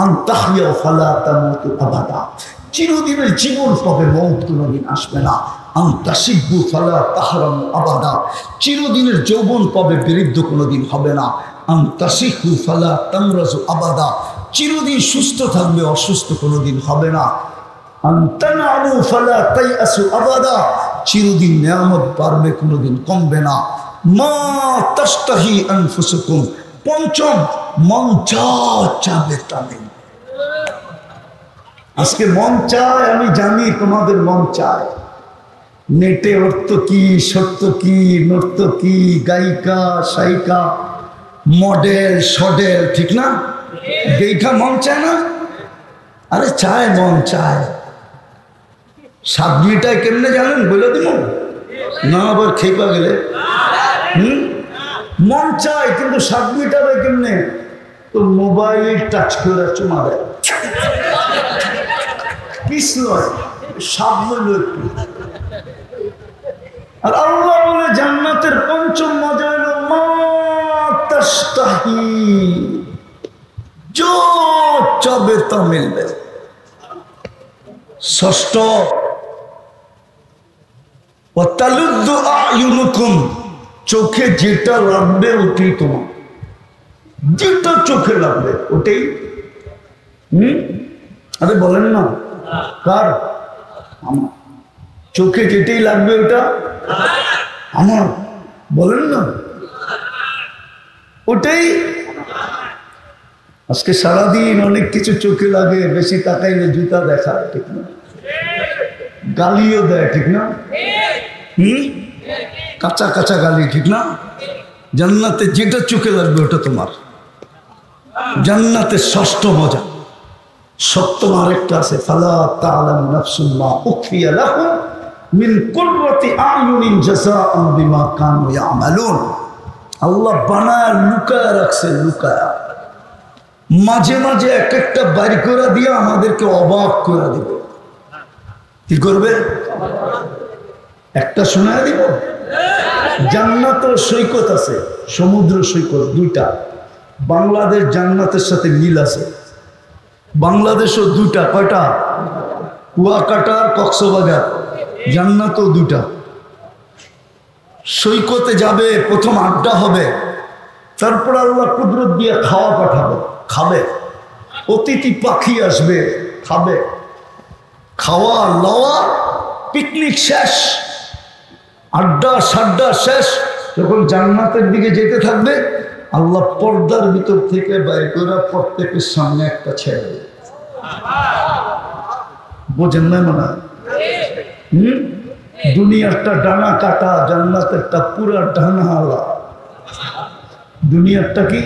আন তাহইয়া ফালা তামুতু আবাদা, চিরদিনের জীবন পাবে, মওত কোনোদিন আসবে না। আন তাসিব্বু ফালা তাহরামু আবাদা, চিরদিনের যৌবন পাবে, বৃদ্ধ কোনোদিন হবে না। আন তাসিহু ফালা তামরাজু আবাদা, চিরদিন সুস্থ থাকবে, অসুস্থ কোনোদিন হবে না। আন তানামু ফালা তাইয়াসু আবাদা, চিরদিন নিয়ামত পারবে, কোনোদিন কমবে না। মা তাশতাহি আনফুসুকুম, পঞ্চম, মন চাবে তাবে। আজকে মন চায়, আমি জানি তোমাদের মন চায়। নেটে অর্থ কি, সত্য কি, নৃত্য কি, গায়িকা সায়িকা, মডেল সডেল, ঠিক না? দেখা মন চায় না? আরে চায়, মন চায়। 7 মিনিটায় কেমনে জানেন বলে দিব না, আবার খেপা গেলে। মন চায়, কিন্তু 7 মিনিটারে কেমনে? তো মোবাইল টাচ করে চুমা দেয়, পিস নয়, সাবল একটু। আর আল্লাহ বলে জান্নাতের পঞ্চম মজা হলো মা তাশতাহি, যা চাবে তা মিলবে। ষষ্ঠ, ওয়াতালুদ্দু আয়ুনুকুম, চোখে যেটা লাগবে ওটাই তোমার, যেটা চোখে লাগবে ওটাই। আরে বলেন না, কার? আমার। চোখে যেটাই লাগবে ওটা আমার, বলেন না, ওটাই। আজকে সারাদিন অনেক কিছু চোখে লাগে, বেশি তাকাইলে জুতা দেখা, ঠিক না? গালিও দেয়, ঠিক না? কাঁচা কাঁচা গালি, ঠিক না? জান্নাতে যেটা চোখে লাগবে ওটা তোমার। জান্নাতের ষষ্ঠ মজা। সপ্তম আরেকটা আছে, ফালা তা'লামু নাফসুম মা উখফিয়া লাহুম মিন কুররাতি আ'য়ুনিন জাযাআন বিমা কানু ইয়ামালুন। আল্লাহ বানায় লুকায় রাখছে, লুকায়। মাঝে মাঝে এক একটা বাইর করে দিয়ে আমাদেরকে অবাক করে দিবে। কি করবে? একটা শোনায় দিব। জান্নাত ও সৈকত আছে, সমুদ্র সৈকত দুইটা। বাংলাদেশ জান্নাতের সাথে মিল আছে। বাংলাদেশও দুইটা, কয়টা? কুয়াকাটা আর কক্সবাজার, জান্নাতও দুইটা। সৈকতে যাবে, প্রথম আড্ডা হবে, তারপর আল্লাহ কুদরত দিয়ে খাওয়া পাঠাবে, খাবে। অতিথি পাখি আসবে, খাবে। খাওয়া লওয়া, পিকনিক শেষ, আড্ডা সাড্ডা শেষ। যখন জান্নাতের দিকে যেতে থাকবে, আল্লাহ পর্দার ভিতর থেকে বাইর করে প্রত্যেকের সামনে একটা ছেড়ে দেবে। বোঝেন না মনে হয়? দুনিয়ারটা ডানা কাটা, জান্নাতেরটা পুরা ডানা আলা। দুনিয়ারটা কি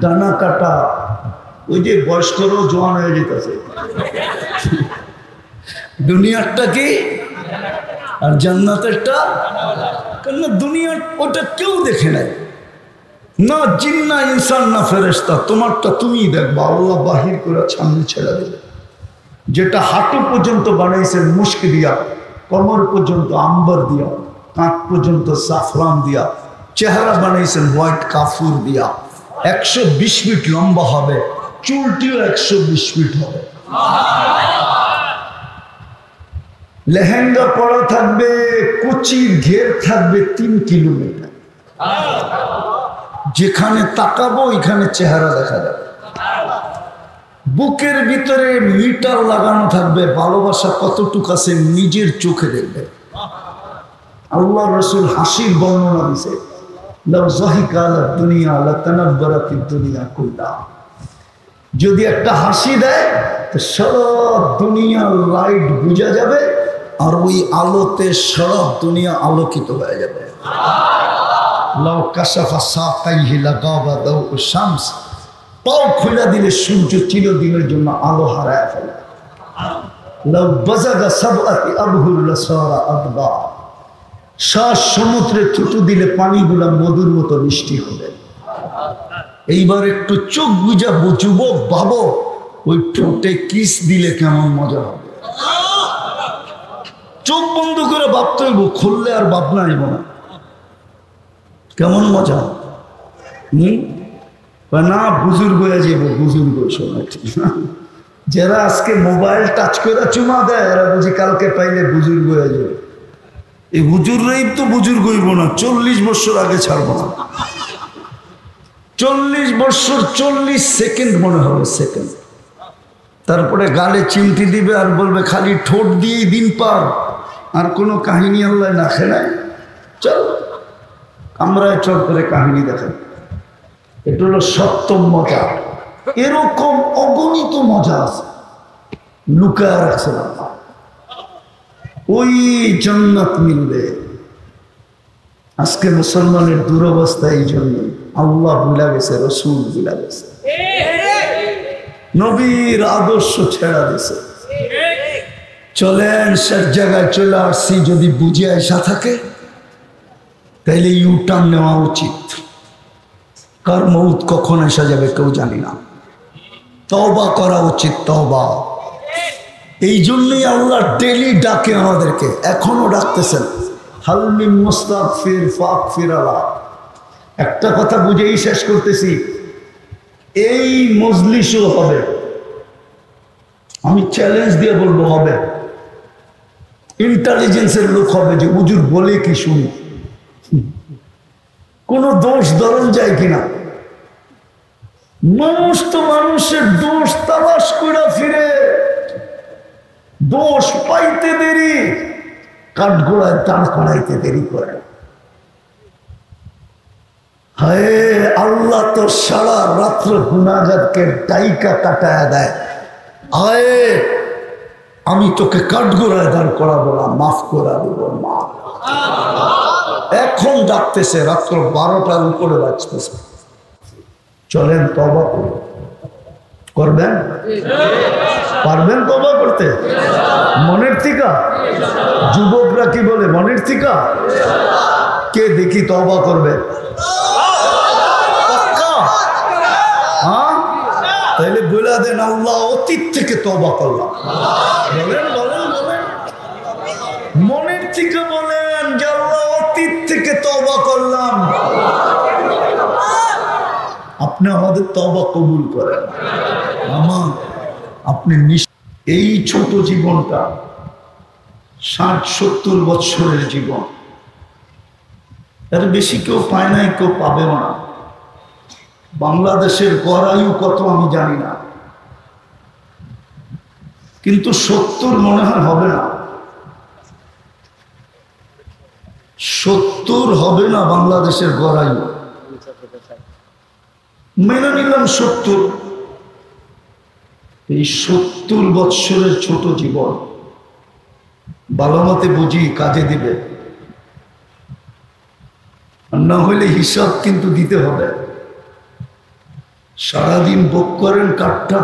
ডানা কাটা? ওই যে বয়স্করও জোয়ান হয়ে যেতেছে। দুনিয়ারটা কি আর জান্নাতেরটা? কেন দুনিয়ার ওটা কেউ দেখে নাই, না জিন না ইনসান না ফেরেশতা। তোমারটা তুমিই দেখবা, আল্লাহ বাহির করে সামনে ছেড়ে দেবে। যেটা হাঁটু পর্যন্ত বানাইছেন মুস্ক দিয়া, কোমর পর্যন্ত আম্বার দিয়া, কাঁধ পর্যন্ত সাফরান দিয়া, চেহারা বানাইছেন হোয়াইট কাফুর দিয়া। 120 ফিট লম্বা হবে, চুলটিও 120 ফিট হবে। লেহেঙ্গা পরা থাকবে, কুচির ঘের থাকবে 3 কিলোমিটার। যেখানে তাকাবো ওইখানে চেহারা দেখা যাবে। বুকের ভিতরে মিটার লাগানো থাকবে, ভালোবাসা কতটুকু আছে নিজের চোখে দেখবে। আল্লাহ রাসূল হাসির বর্ণনা দিয়েছে, লাউ যাহিকা আলা দুনিয়া লাতানাব্বারাতিদ দুনিয়া কুল্লাহা। যদি একটা হাসি দেয় তো সারা দুনিয়া লাইট বুঝা যাবে, আর ওই আলোতে সারা দুনিয়া আলোকিত হয়ে যাবে। লাউ কাশাফা সাকাইহি লাগাবা দাউ শামস, পাও খুলে দিলে সূর্য চিরদিনের জন্য আলো হারায় ফেলে। লাউ বাজাগা সাবআতি আবহুর লাসারা আদবা, শ্বাস সমুদ্রে থুতু দিলে পানিগুলা মধুর মতো মিষ্টি হবে। এইবার একটু চোখ বুঝা বুঝবো, ভাবো ওই ঠোঁটে কিস দিলে কেমন মজা হবে। চোখ বন্ধ করে ভাবতে হইব, খুললে আর ভাবনা আইব না, কেমন মজা। না বুজুর্গ হয়ে যাবো, বুজুর্গ সময় ঠিক না। যারা আজকে মোবাইল টাচ করে চুমা দেয় এরা বুঝি কালকে পাইলে বুজুর্গ হয়ে যাবে। এই হুজুররাই তো বুজুর্গ হইব না, 40 বছর আগে ছাড়বো না। 40 বছর 40 সেকেন্ড মনে হবে, সেকেন্ড। তারপরে গালে চিমটি দিবে আর বলবে খালি ঠোঁট দিয়েই দিন পার, আর কোনো কাহিনী আল্লাহ না খেলায়। চল আমরাই চল করে কাহিনী দেখাই। এটা হলো সপ্তম মজা। এরকম অগণিত মজা আছে লুকায় রাখছে না। ওই জান্নাত মিলবে। আজকে মুসলমানের দুরবস্থা এই জন্য, আল্লাহ ভুলা গেছে, রসুল ভুলা গেছে, নবীর আদর্শ ছেড়া দিছে। চলেন সব জায়গায় চলে আসছি, যদি বুঝে আসা থাকে তাইলে ইউটার্ন নেওয়া উচিত। কার মৌত কখন আসা যাবে কেউ জানি না। তওবা করা উচিত, তওবা। এই জন্যই আল্লাহ ডেলি ডাকে আমাদেরকে, এখনো ডাকতেছেন। হালমি মুস্তাগফির ফাগফির আলা। একটা কথা বুঝেই শেষ করতেছি, এই মজলিসও হবে, আমি চ্যালেঞ্জ দিয়ে বলবো হবে। ইন্টেলিজেন্সের লোক হবে যে হুজুর বলে কি শুনি, কোন দোষ ধরন যায় কিনা। মানুষ তো মানুষের দোষ তালাশ করে ফিরে, দোষ পাইতে দেরি, কাঠগোড়ায় দাঁড় করাইতে দেরি করে। হায় আল্লাহ তো সারা রাত্র গুনাহগারকে ডাইকা কাটায় দেয়। হায় আমি তোকে কাঠগোড়ায় দাঁড় করাবো না, মাফ করা দেবো মা। এখন ডাকতেছে, রাত্র 12টার উপরে বাজতেছে। চলেন তওবা করবেন, পারবেন তওবা করতে মনের থেকে? যুবকরা কি বলে মনের থেকে? কে দেখি তওবা করবে? হ্যাঁ, তাইলে বলে দেন আল্লাহ অতীত থেকে তওবা করলাম। বলেন বলেন বলেন, মনের থেকে বলেন যে আল্লাহ অতীত থেকে তওবা করলাম। আপনি আমাদের তওবা কবুল করেন। আমার আপনি এই ছোট জীবনটা 60-70 বৎসরের জীবন, এর বেশি কেউ পায় নাই, কেউ পাবেও না। বাংলাদেশের গড় আয়ু কত আমি জানি না, কিন্তু 70 মনে হয় হবে না, 70 হবে না বাংলাদেশের গড় আয়ু। মেনে নিলাম 70। এই 70 বৎসরের ছোট জীবন ভালো মতে বুঝি কাজে দিবে, না হইলে হিসাব কিন্তু দিতে হবে। সারাদিন ভোগ করেন কাঠটা,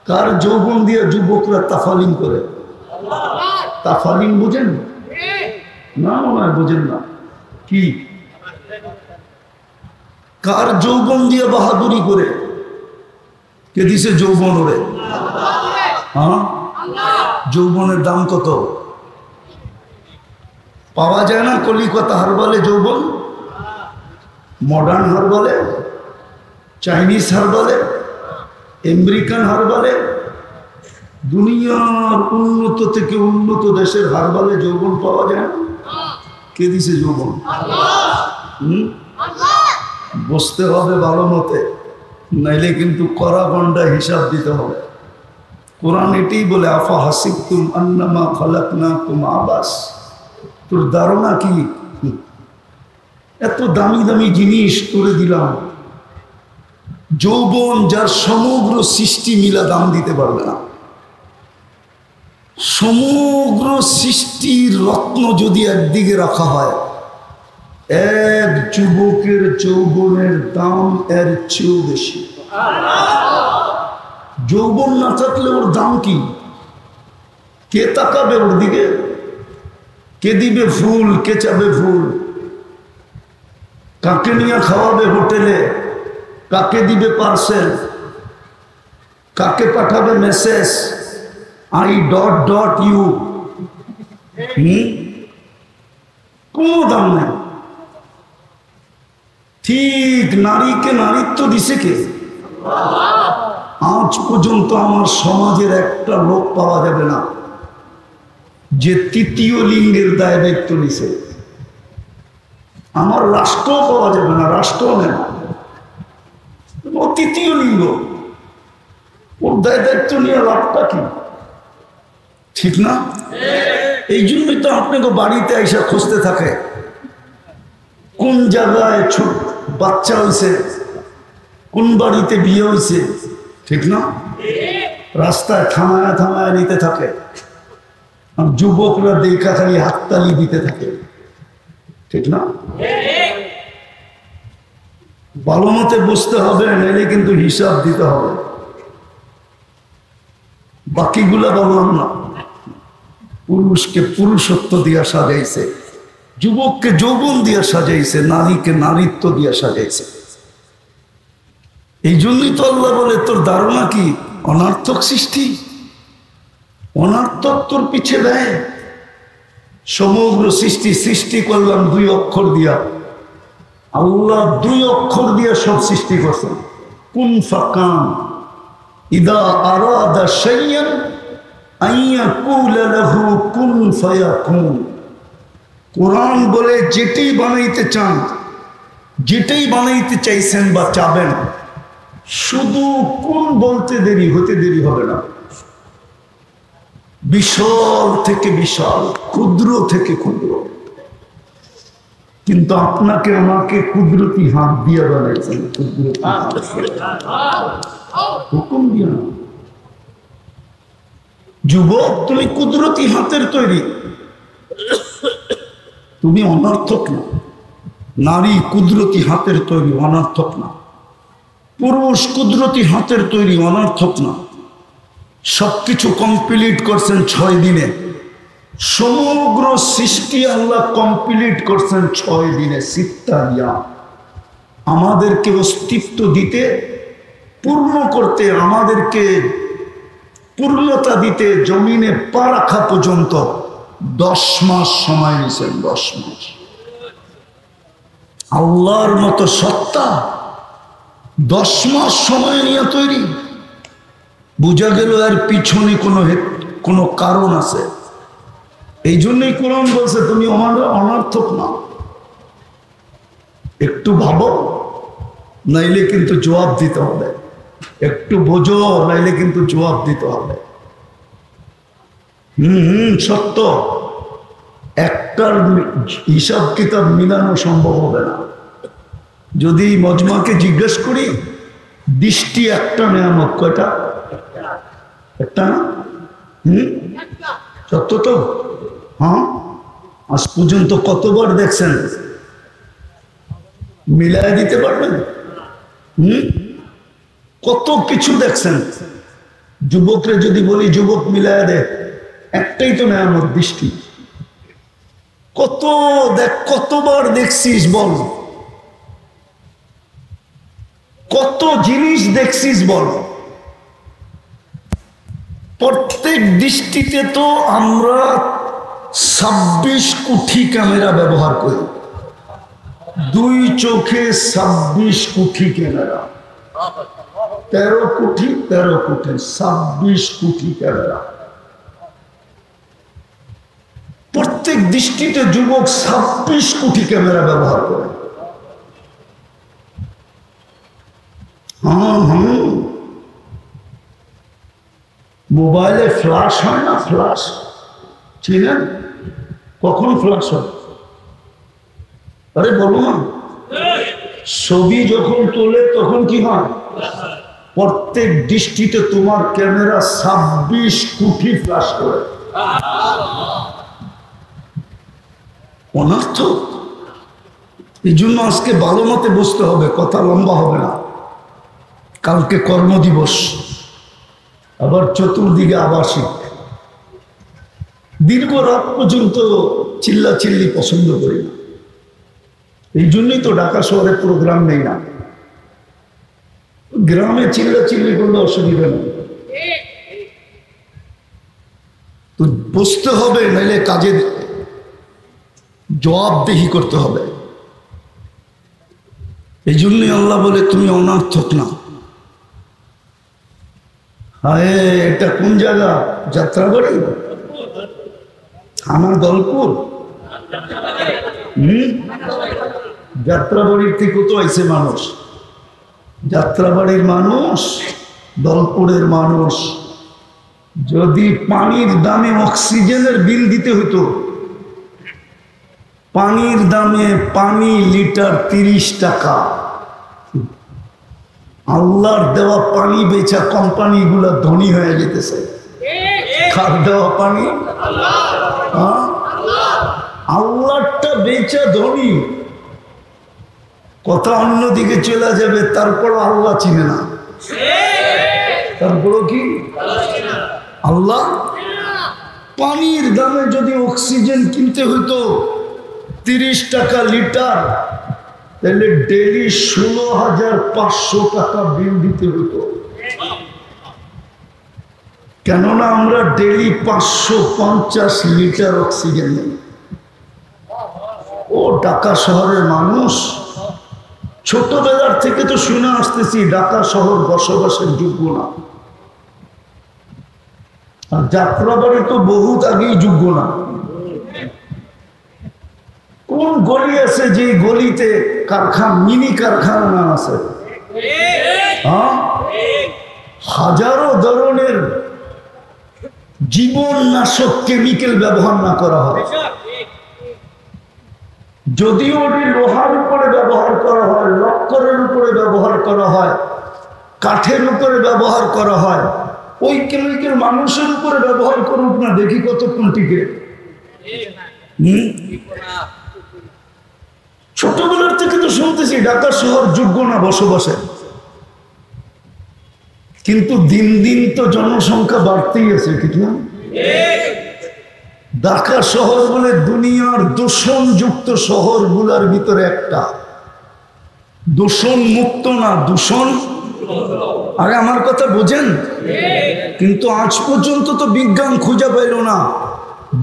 কার যৌবন দিয়ে যুবকরা তাফালিং করে। তাফালিং বুঝেন না? মনে হয় বুঝেন না। কি কার যৌবন দিয়ে বাহাদুরি করে? কে দিছে যৌবন ওরে? হ্যাঁ, যৌবনের দাম কত? পাওয়া যায় না। কলিকাতা হারবালে যৌবন, মডার্ন হারবালে, চাইনিজ হারবালে, আমেরিকান হারবালে, দুনিয়ার উন্নত থেকে উন্নত দেশের হারবালে যৌবন পাওয়া যায় না। কে দিছে যৌবন? বসতে হবে ভালো মতে, নাইলে কিন্তু কড়া গন্ডা হিসাব দিতে হবে। কোরআন এটাই বলে, আফা হাসিবতুম আন্নামা খালাকনাকুম আবাস। তোর ধারণা কি এত দামি দামি জিনিস করে দিলাম, যৌবন যার সমগ্র সৃষ্টি মিলা দাম দিতে পারবে না। সমগ্র সৃষ্টির রত্ন যদি একদিকে রাখা হয়, এক যুবকের যৌবনের দাম এর চেয়েও বেশি। যৌবন না থাকলে ওর দাম কি? কে তাকাবে ওর দিকে? কে দিবে ফুল? কে চাবে ফুল? কাকে নিয়ে খাওয়াবে হোটেলে? কাকে দিবে পার্সেল? কাকে পাঠাবে মেসেজ I.you? কোনো দাম নেই। ঠিক নারীকে নারীত্ব দিছে কে? আজ পর্যন্ত আমার সমাজের একটা লোক পাওয়া যাবে না যে তৃতীয় লিঙ্গের দায় দায়িত্ব নিছে। আমার রাষ্ট্র পাওয়া যাবে না, রাষ্ট্র নেই, ও তৃতীয় লিঙ্গ, ওর দায় দায়িত্ব নিয়ে লাভটা কি? ঠিক না? এই জন্যই তো আপনাকে বাড়িতে এসে খুঁজতে থাকে কোন জায়গায় ছোট বাচ্চা হয়েছে, কোন বাড়িতে বিয়ে হয়েছে। ঠিক না? রাস্তায় থামায় থামায় নিতে থাকে, আর যুবকরা দেখা খালি হাততালি দিতে থাকে। ঠিক না? ভালো মতে বুঝতে হবে, নাইলে কিন্তু হিসাব দিতে হবে। বাকিগুলা বললাম না, পুরুষকে পুরুষত্ব দিয়া সাজাইছে, যুবককে যৌবন দিয়া সাজাইছে, নারীকে নারীত্ব দিয়া সাজাইছে। এই জন্যই তো আল্লাহ বলে তোর ধারণা কি অনার্থক সৃষ্টি, অনার্থক তোর পিছে দেয়। সমগ্র সৃষ্টি সৃষ্টি করলাম 2 অক্ষর দিয়া। আল্লাহ 2 অক্ষর দিয়া সব সৃষ্টি করছেন। কুন ফাকান, ইদা আরাদা শাইয়ান আইয়াকুলা লাহু কুন ফায়াকুন। কোরআন বলে যেটাই বানাইতে চান, যেটাই বানাইতে চাইছেন বা চাবেন, শুধু কোন বলতে দেরি হতে দেরি হবে না। বিশাল থেকে বিশাল, ক্ষুদ্র থেকে ক্ষুদ্র, কিন্তু আপনাকে আমাকে কুদরতি হাত দিয়ে বানাইছেন। হুকুম দিয়ে না। যুবক, তুমি কুদরতি হাতের তৈরি, তুমি অনর্থক না। নারী কুদরতি হাতের তৈরি, অনর্থক না। পুরুষ কুদরতি হাতের তৈরি, অনর্থক না। সবকিছু কমপ্লিট করছেন 6 দিনে। সমগ্র সৃষ্টি আল্লাহ কমপ্লিট করছেন 6 দিনে। সিত্তারিয়া, আমাদেরকে অস্তিত্ব দিতে, পূর্ণ করতে, আমাদেরকে পূর্ণতা দিতে, জমিনে পা রাখা পর্যন্ত 10 মাস সময় নিয়েছেন। 10 মাস। আল্লাহর মতো সত্তা 10 মাস সময় নিয়ে তৈরি। বোঝা গেল এর পিছনে কোনো কারণ আছে। এই জন্যই কোরআন বলছে তুমি অনর্থক না। একটু ভাবো, নাইলে কিন্তু জবাব দিতে হবে। একটু বোঝো, নাইলে কিন্তু জবাব দিতে হবে। সত্য, একটার হিসাব কিতাব মিলানো সম্ভব হবে না। যদি মজমাকে জিজ্ঞেস করি, দৃষ্টি একটা নেয়ামত, কয়টা? একটা না? সত্য তো? হ্যাঁ। আজ পর্যন্ত কতবার দেখছেন? মিলাই দিতে পারবেন? কত কিছু দেখছেন। যুবকরে যদি বলি যুবক মিলাই দে, একটাই তো নেয়ামত, দৃষ্টি। কত দেখ, কতবার দেখছিস বল, কত জিনিস দেখছিস বল। প্রত্যেক দৃষ্টিতে তো আমরা 26 কোটি ক্যামেরা ব্যবহার করি। 2 চোখে 26 কোটি ক্যামেরা, 13 কোটি 26 কোটি ক্যামেরা। প্রত্যেক দৃষ্টিতে যুবক 26 কোটি ক্যামেরা ব্যবহার করে। মোবাইলে ফ্ল্যাশ হয় না? ফ্ল্যাশ চিনেন? কখন ফ্ল্যাশ হয়? আরে বলো না। ছবি যখন তোলে তখন কি হয়? প্রত্যেক দৃষ্টিতে তোমার ক্যামেরা 26 কোটি ফ্ল্যাশ করে। অনর্থক। এই জন্য আজকে ভালো মতে বুঝতে হবে, কথা লম্বা হবে না। কালকে কর্মদিবস, আবার চতুর্দিকে আবাসিক। দীর্ঘ রাত পর্যন্ত চিল্লাচিল্লি পছন্দ করি না। এই জন্যই তো ঢাকা শহরে প্রোগ্রাম নেই না। গ্রামে চিল্লাচিল্লি করলে অসুবিধা নেই। তো বুঝতে হবে, নাইলে কাজে জবাবদেহি করতে হবে। এই জন্যই আল্লাহ বলে তুমি অনর্থক না। হায়, এটা কোন জায়গা? যাত্রাবাড়ি, আমার দলপুর। যাত্রাবাড়ির থেকে তো আইছে মানুষ, যাত্রাবাড়ির মানুষ, দলপুরের মানুষ। যদি পানির দামে অক্সিজেনের বিল দিতে হতো, পানির দামে পানি লিটার 30 টাকা, আল্লাহর দেওয়া পানি বেচা কোম্পানিগুলো ধনী হয়ে যেতেছে। কার দেওয়া পানি? আল্লাহটা বেচা ধনী, কথা অন্যদিকে চলে যাবে, তারপর আল্লাহ চিনে না। তারপরও কি আল্লাহ? পানির দামে যদি অক্সিজেন কিনতে হতো 30 টাকা লিটার, তাহলে ডেলি 16,500 টাকা বিল দিতে হতো। কেননা আমরা ডেলি 550 লিটার অক্সিজেন নেই। ও ঢাকা শহরের মানুষ, ছোটবেলার থেকে তো শুনে আসতেছি ঢাকা শহর বসবাসের যোগ্য না। আর যাত্রাবাড়ি তো বহুত আগেই যোগ্য না। কোন গলি আছে যে গলিতে কারখানা, মিনি কারখানা আছে? হাজারো ধরনের জীবননাশক কেমিক্যাল ব্যবহার না করা হয়। যদিও ওটি লোহার উপরে ব্যবহার করা হয়, লক্করের উপরে ব্যবহার করা হয়, কাঠের উপরে ব্যবহার করা হয়, ওই কেমিক্যাল মানুষের উপরে ব্যবহার করুক না, দেখি কতক্ষণ টিকে। ছোটবেলার থেকে তো শুনতেছি ঢাকা শহর যোগ্য না বসবাসে, কিন্তু দিন দিন তো জনসংখ্যা বাড়তেই আছে, ঠিক না? ঢাকা শহর বলে দুনিয়ার দূষণযুক্ত শহরগুলোর ভিতরে একটা। দূষণ মুক্ত না, দূষণ। আরে আমার কথা বোঝেন? কিন্তু আজ পর্যন্ত তো বিজ্ঞান খুঁজে পাইল না।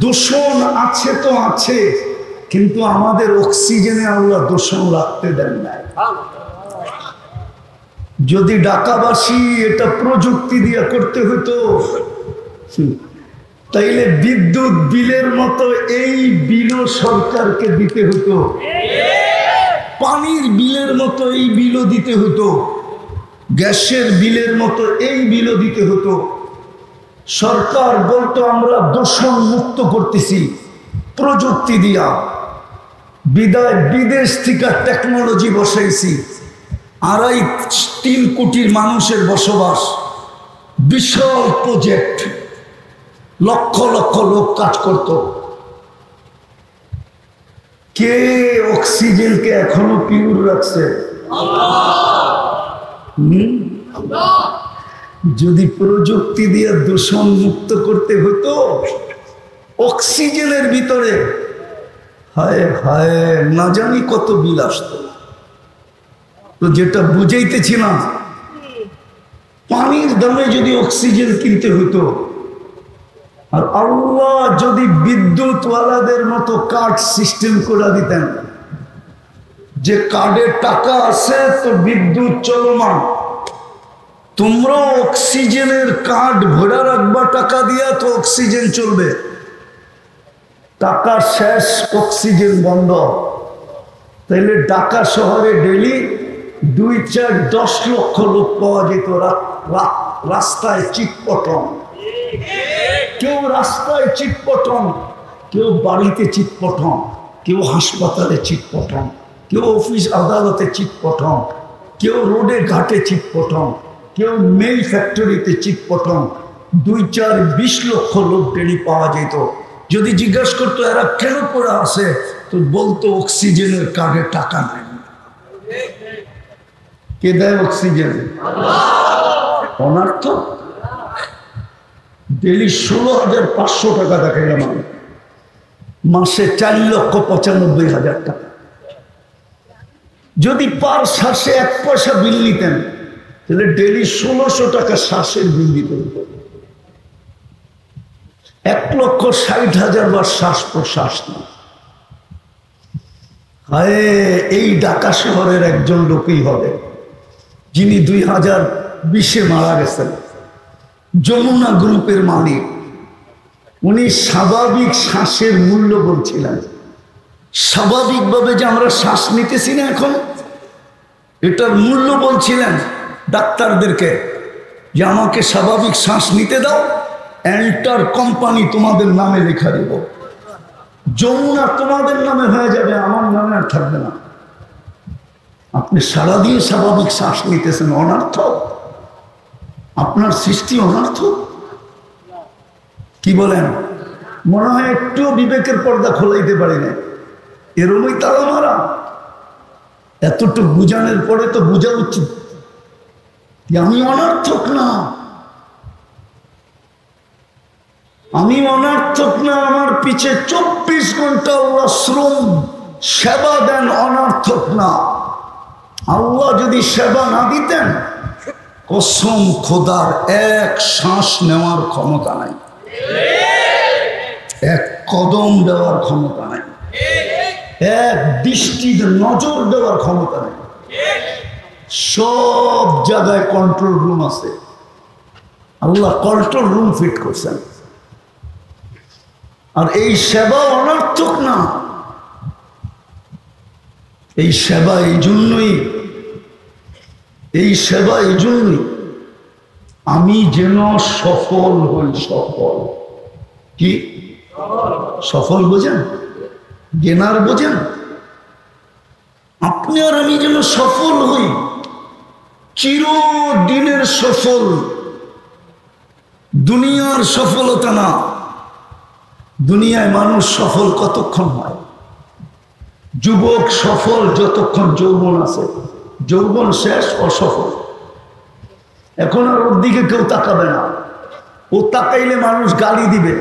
দূষণ আছে তো আছে, কিন্তু আমাদের অক্সিজেনে আল্লাহ দূষণ রাখতে দেন নাই। যদি ঢাকাবাসী এটা প্রযুক্তি দিয়ে করতে হতো, তাইলে বিদ্যুৎ বিলের মতো এই বিলও সরকারকে দিতে হতো, পানির বিলের মতো এই বিলও দিতে হতো, গ্যাসের বিলের মতো এই বিলও দিতে হতো। সরকার বলতো আমরা দূষণ মুক্ত করতেছি প্রযুক্তি দিয়া, বিদায় বিদেশ থেকে টেকনোলজি বসাইছি। 2.5-3 কোটির মানুষের বসবাস, বিশাল প্রজেক্ট, লক্ষ লক্ষ লোক কাজ করত। কে অক্সিজেনকে এখনো পিওর রাখছে? যদি প্রযুক্তি দিয়ে দূষণ মুক্ত করতে হতো অক্সিজেনের ভিতরে, হায় হায় না জানি কত বিল আসতো। তো যেটা বুঝাইতেছি না, পানির দামে যদি অক্সিজেন কিনতে হতো, আর আল্লাহ যদি বিদ্যুৎওয়ালাদের মতো কার্ড সিস্টেম করে দিতেন, যে কার্ডে টাকা আছে তো বিদ্যুৎ চলমান, তোমরা অক্সিজেনের কার্ড ভরে রাখবা টাকা দিয়া, তো অক্সিজেন চলবে। টাকা শেষ, অক্সিজেন বন্ধ। তাইলে ঢাকা শহরে ডেলি 2-4-10 লক্ষ লোক পাওয়া যেত রাস্তায় চিটপটম। কেউ রাস্তায় চিটপটম, কেউ বাড়িতে চিটপটম, কেউ হাসপাতালে চিটপটম, কেউ অফিস আদালতে চিটপটম, কেউ রোডে ঘাটে চিটপটম, কেউ মেল ফ্যাক্টরিতে চিটপটম। 2-4-20 লক্ষ লোক ডেলি পাওয়া যেত। যদি জিজ্ঞাসা করতো এরা কেন পড়ে আসে, তো বলতো অক্সিজেনের কার্ডে টাকা নাই। কে দেয় অক্সিজেন? অনার্থ। ডেলি 16,500 টাকা দেখাইলাম আমি, মাসে 4,95,000 টাকা। যদি পার শ্বাসে 1 পয়সা বিল নিতেন, তাহলে ডেলি 1600 টাকা শ্বাসের বিল দিতে হতো। 1,60,000 বার শ্বাস প্রশ্বাস না। হায়, এই ঢাকা শহরের একজন লোকই হবে যিনি 2020-এ মারা গেছেন, যমুনা গ্রুপের মালিক। উনি স্বাভাবিক শ্বাসের মূল্য বলছিলেন। স্বাভাবিকভাবে যে আমরা শ্বাস নিতেছি না এখন, এটার মূল্য বলছিলেন ডাক্তারদেরকে যে আমাকে স্বাভাবিক শ্বাস নিতে দাও, এন্টার কোম্পানি তোমাদের নামে লেখা দেব, যমুনা তোমাদের নামে হয়ে যাবে, আমার নামে আর থাকবে না। আপনি সারাদিন স্বাভাবিক শ্বাস নিতেছেন, অনর্থ? আপনার সৃষ্টি অনর্থ? কি বলেন? মনে হয় একটুও বিবেকের পর্দা খোলাইতে পারি না, এরমই তালা মারা। এতটুকু বুঝানোর পরে তো বোঝা উচিত যে আমি অনর্থক না, আমি অনর্থক না। আমার পিছে 24 ঘন্টা আল্লাহ শ্রম সেবা দেন, অনর্থক না। আল্লাহ যদি সেবা না দিতেন, কসম খোদার এক শ্বাস নেওয়ার ক্ষমতা নাই, এক কদম দেওয়ার ক্ষমতা নাই, এক দৃষ্টিতে নজর দেওয়ার ক্ষমতা নাই। সব জায়গায় কন্ট্রোল রুম আছে, আল্লাহ কন্ট্রোল রুম ফিট করছেন। আর এই সেবা অনর্থক না, এই সেবা এই জন্যই, এই সেবা এই জন্যই আমি যেন সফল হই। সফল কি? সফল বোঝেন? গেনার বোঝেন? আপনি আর আমি যেন সফল হই, চিরদিনের সফল, দুনিয়ার সফলতা না। দুনিয়ায় মানুষ সফল কতক্ষণ হয়? যুবক সফল যতক্ষণ যৌবন আছে, যৌবন শেষ অসফল। এখন আর ওর দিকে কেউ তাকাবে না, ও তাকাইলে মানুষ গালি দিবে,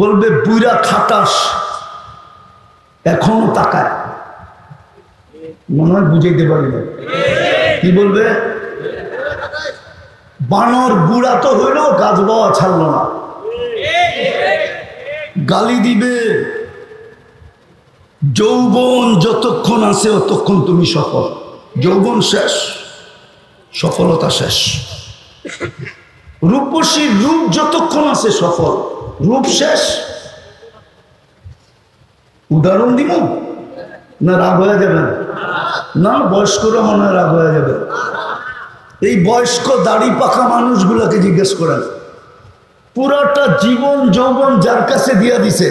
বলবে বুইরা খাটাস। এখনো তাকায়, মনে হয় বুঝাইতে পারি না। কি বলবে? বানর বুড়া তো হইল, গাছ বাওয়া ছাড়লো না, গালি দিবে। যৌবন যতক্ষণ আছে ততক্ষণ তুমি সফল, যৌবন শেষ, সফলতা শেষ। রূপসী রূপ যতক্ষণ আছে সফল, রূপ শেষ। উদাহরণ দিব না? রাগ হয়ে যাবে না? বয়স্করা মনে হয় রাগ হয়ে যাবে। এই বয়স্ক দাড়ি পাকা মানুষগুলোকে জিজ্ঞেস করেন, পুরাটা জীবন যৌবন যার কাছে দিয়া দিছে,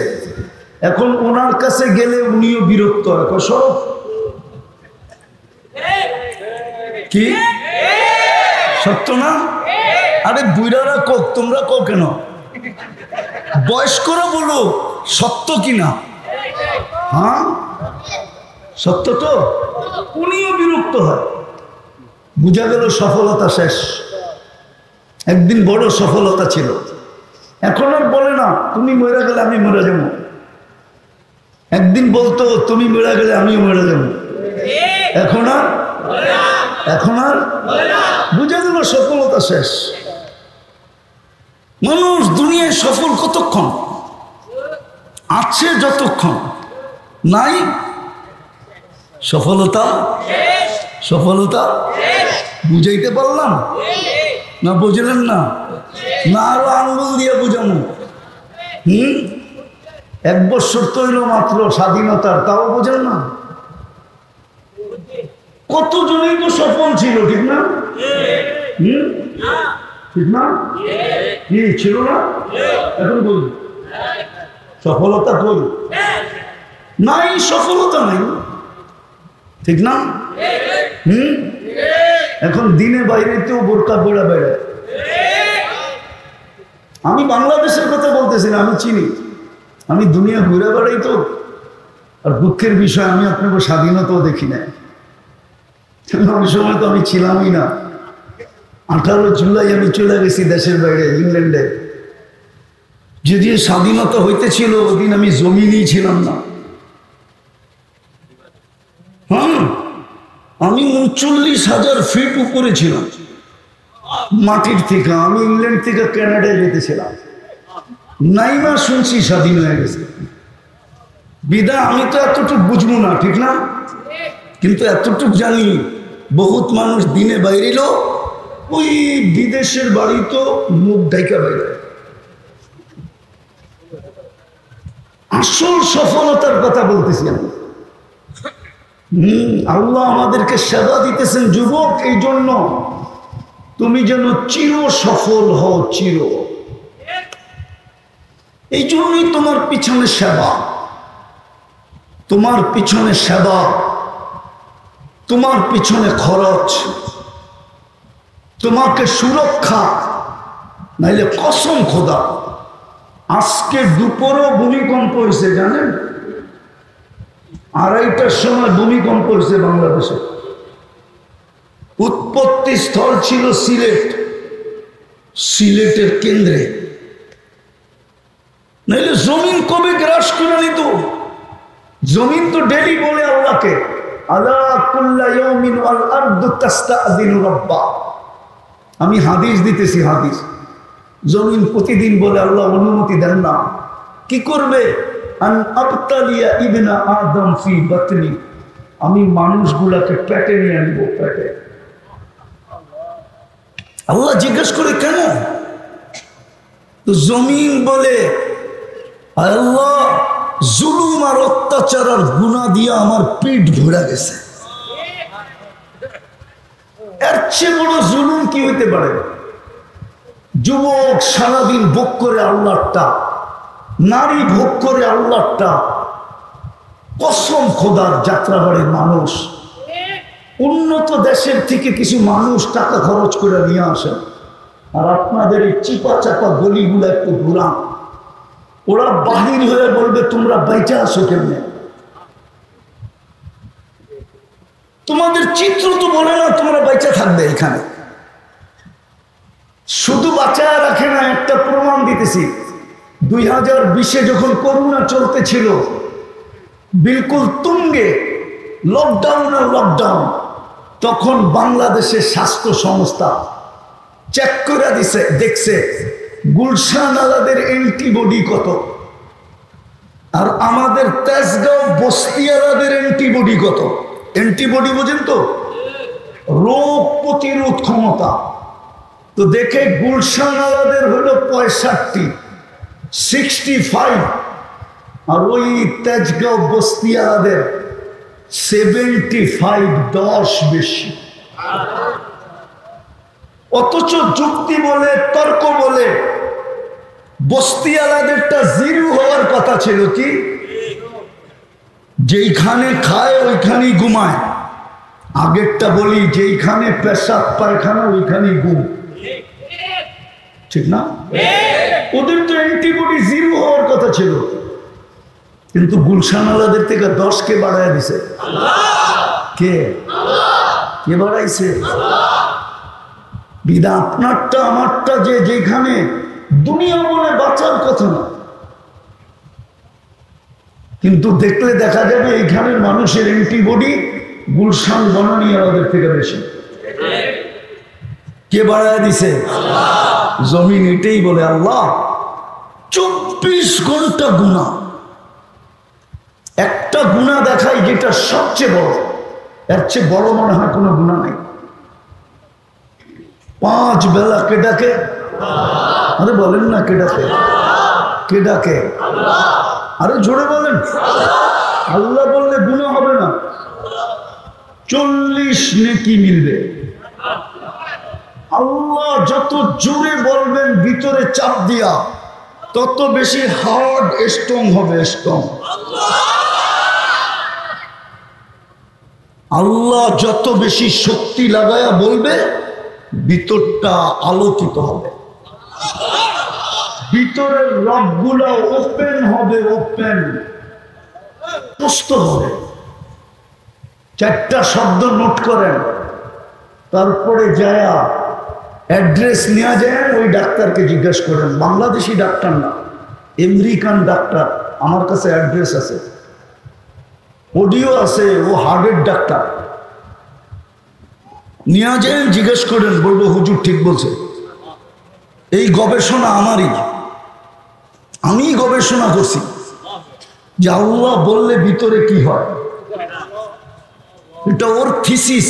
এখন ওনার কাছে গেলে উনিও বিরক্ত হয়। সব কি সত্য না? আরে বুইরারা কোক, তোমরা কো কেন? বয়স্করা বলো সত্য কিনা? হ্যাঁ সত্য তো, উনিও বিরক্ত হয়। বুঝা গেল সফলতা শেষ। একদিন বড় সফলতা ছিল, এখন আর বলে না তুমি মরে গেলে আমি মরে যাবো। একদিন বলতো তুমি মরে গেলে আমিও মরে যাবো, এখন আর বুঝা গেল সফলতা শেষ। মানুষ দুনিয়ায় সফল কতক্ষণ আছে? যতক্ষণ নাই সফলতা। সফলতা বুঝাইতে পারলাম না? বুঝলেন না? না আরো আঙ্গুল দিয়ে বুঝানো। 1 বছর তৈল মাত্র স্বাধীনতার, তাও বোঝেন না? কতজনই তো সফল ছিল, ঠিক না? ঠিক না? কি ছিল না? এখন বলুন সফলতা কই? নাই, সফলতা নাই, ঠিক না? এখন দিনে বাইরেতেও বোরকা পড়া বেড়ায়। আমি বাংলাদেশের কথা বলতেছি না, আমি চিনি, আমি দুনিয়া ঘুরে বেড়াই তো। আর দুঃখের বিষয়, আমি আপনাকে স্বাধীনতাও দেখি না। ওই সময় তো আমি ছিলামই না। 18 জুলাই আমি চলে গেছি দেশের বাইরে, ইংল্যান্ডে। যদিও স্বাধীনতা হইতেছিল, ওদিন আমি জমিনেই ছিলাম না। হ্যাঁ, আমি 39,000 ফিট উপরে ছিলাম মাটির থেকে। আমি ইংল্যান্ড থেকে কানাডায় যেতেছিলাম, নাইমা শুনছি স্বাধীন হয়ে গেছে। বিদা আমি তো এতটুকু বুঝবো না, ঠিক না? কিন্তু এতটুকু জানি বহুত মানুষ দিনে বাইরেল ওই বিদেশের বাড়ি তো মুখ ঢাকা বাইরে। আসল সফলতার কথা বলতেছি আমি। আল্লাহ আমাদেরকে সেবা দিতেছেন যুবক, এই জন্য তুমি যেন চির সফল হও, চির। এই জন্যই তোমার পিছনে সেবা, তোমার পিছনে সেবা, তোমার পিছনে খরচ, তোমাকে সুরক্ষা। নাইলে কসম খোদা, আজকে দুপুরও ভূমিকম্প হয়েছে জানেন? 2:30টার সময় ভূমিকম্প হয়েছে বাংলাদেশে। উৎপত্তি স্থল ছিল সিলেট, সিলেটের কেন্দ্রে। নাইলে জমিন কবে গ্রাস করে নিত? জমিন তো ডেলি বলে আল্লাহকে, আলা কুল্লা ইয়াউমিন ওয়াল আরদু তাস্তাযিনু রাব্বা। আমি হাদিস দিতেছি, হাদিস। জমিন প্রতিদিন বলে আল্লাহ অনুমতি দেন না। কি করবে? আন আবতালিয়া ইবনা আদম ফি বাতনি, আমি মানুষগুলাকে পেটে নিয়ে আনব, পেটে। আল্লাহ জিজ্ঞেস করে কেন? তো জমিন বলে আল্লাহ জুলুম আর অত্যাচার আর গুনাহ দিয়ে আমার পিঠ ভরে গেছে। এর চেয়ে বড় জুলুম কি হইতে পারে? যুবক সারাদিন ভোগ করে আল্লাহটা, নারী ভোগ করে আল্লাহটা। কসম খোদার, যাত্রাবাড়ির মানুষ উন্নত দেশের থেকে কিছু মানুষ টাকা খরচ করে নিয়ে আসেন, আর আপনাদের এই চিপা চাপা গলিগুলো একটু ঘুরান, ওরা বাহির হয়ে বলবে তোমরা বাইচা আসো কেমনে? তোমাদের চিত্র তো বলে না তোমরা বাইচা থাকবে এখানে। শুধু বাঁচায় রাখে না, একটা প্রমাণ দিতেছি। 2020-এ যখন করোনা চলতেছিল বিলকুল তুঙ্গে, লকডাউন, তখন বাংলাদেশের স্বাস্থ্য সংস্থা চেক করে দিছে, দেখছে গুলশান আলাদের অ্যান্টিবডি কত, আর আমাদের তেজগাঁও বস্তিওয়ালাদের অ্যান্টিবডি কত। অ্যান্টিবডি বোঝেন তো? রোগ প্রতিরোধ ক্ষমতা। তো দেখে গুলশান আলাদের হলো 65 আর ওই তেজগাঁও বস্তিওয়ালাদের 75, 10 বেশি। অথচ যুক্তি বলে, তর্ক বলে বস্তিওয়ালাদেরটা 0 হওয়ার কথা ছিল। কি? যেইখানে খায় ওইখানেই ঘুমায়। আগেরটা বলি, যেইখানে পেশাব পায়খানা ওইখানেই ঘুম, ঠিক না? ওদের তো অ্যান্টিবডি 0 হওয়ার কথা ছিল, কিন্তু গুলশানওয়ালাদের থেকে 10 কে বাড়ায় দিছে। কে? কে বাড়াইছে? বিদা আপনারটা আমারটা যেখানে দুনিয়া বলে বাঁচার কথা না, কিন্তু দেখলে দেখা যাবে এইখানের মানুষের অ্যান্টিবডি গুলশান বনানীওয়ালাদের থেকে বেশি। কে বাড়ায় দিছে? জমিন এটাই বলে আল্লাহ 24 ঘন্টা গুনাহ। একটা গুনাহ দেখাই যেটা সবচেয়ে বড়, এর চেয়ে বড় মনে হয় কোনো গুনাহ নাই। 5 বেলা কে ডাকে? আরে বলেন না, কে ডাকে? কে ডাকে? আরে জোরে বলেন। আল্লাহ বললে গুনাহ হবে না, 40 নেকি মিলবে। আল্লাহ যত জোরে বলবেন ভিতরে চাপ দিয়া, তত বেশি হার্ড স্ট্রং হবে, স্ট্রং। আল্লাহ যত বেশি শক্তি লাগায়া বলবে, ভিতরটা আলোকিত হবে, ভিতরের রবগুলা ওপেন হবে, ওপেন প্রস্ত হবে। 4টা শব্দ নোট করেন, তারপরে যায়া অ্যাড্রেস নেওয়া যায়, ওই ডাক্তারকে জিজ্ঞেস করেন। বাংলাদেশি ডাক্তার না, আমেরিকান ডাক্তার। আমার কাছে অ্যাড্রেস আছে, অডিও আছে, ও হার্টের ডাক্তার। নিয়ে যায়, জিজ্ঞেস করেন, বলবো হুজুর ঠিক বলছে। এই গবেষণা আমারই, আমি গবেষণা করছি। যে আল্লাহ বললে ভিতরে কি হয়, এটা ওর থিসিস।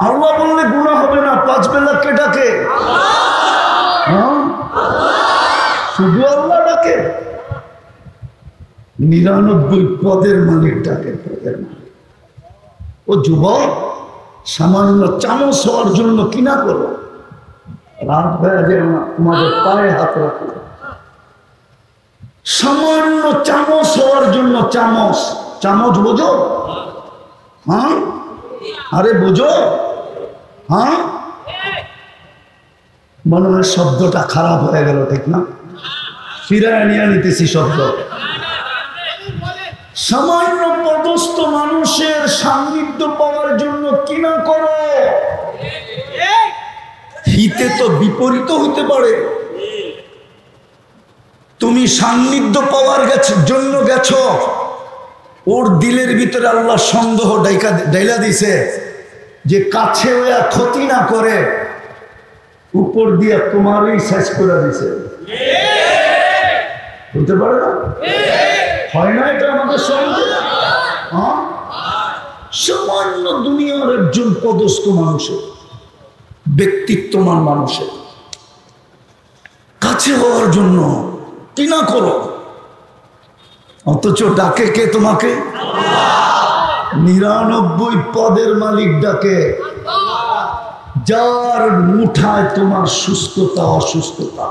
আল্লাহ বললে গুনাহ হবে না, 5 বেলা কে ডাকে? শুধু আল্লাহ ডাকে? 99 পদের মালিক ডাকে, পদের মালিক। ও যুবক, সামান্য চামচ হওয়ার জন্য কিনা করো, রাত হয়ে যায় না, তোমাদের পায়ে হাত রাখো। সামান্য চামচ হওয়ার জন্য, চামচ, চামচ বোঝো? হ্যাঁ, আরে বোঝো? হ্যাঁ, মনে হয় শব্দটা খারাপ হয়ে গেল, ঠিক না? ফিরায় নিয়ে নিতেছি শব্দ। সামান্য পদস্থ মানুষের সান্নিধ্য পাওয়ার জন্য কিনা করো। হিতে তো বিপরীত হইতে পারে। তুমি সান্নিধ্য পাওয়ার জন্য গেছ, ওর দিলের ভিতরে আল্লাহ সন্দেহ ডাইলা দিছে যে কাছে ওয়া ক্ষতি না করে, উপর দিয়ে তোমারই শেষ করে দিছে। বলতে পারে না? হয় না এটা আমাদের সঙ্গে? সামান্য দুনিয়ার একজন পদস্থ মানুষের, ব্যক্তিত্বমান মানুষের কাছে হওয়ার জন্য কিনা করো, অথচ ডাকে কে তোমাকে? 99 পদের মালিক ডাকে, যার মুঠায় তোমার সুস্থতা অসুস্থতা,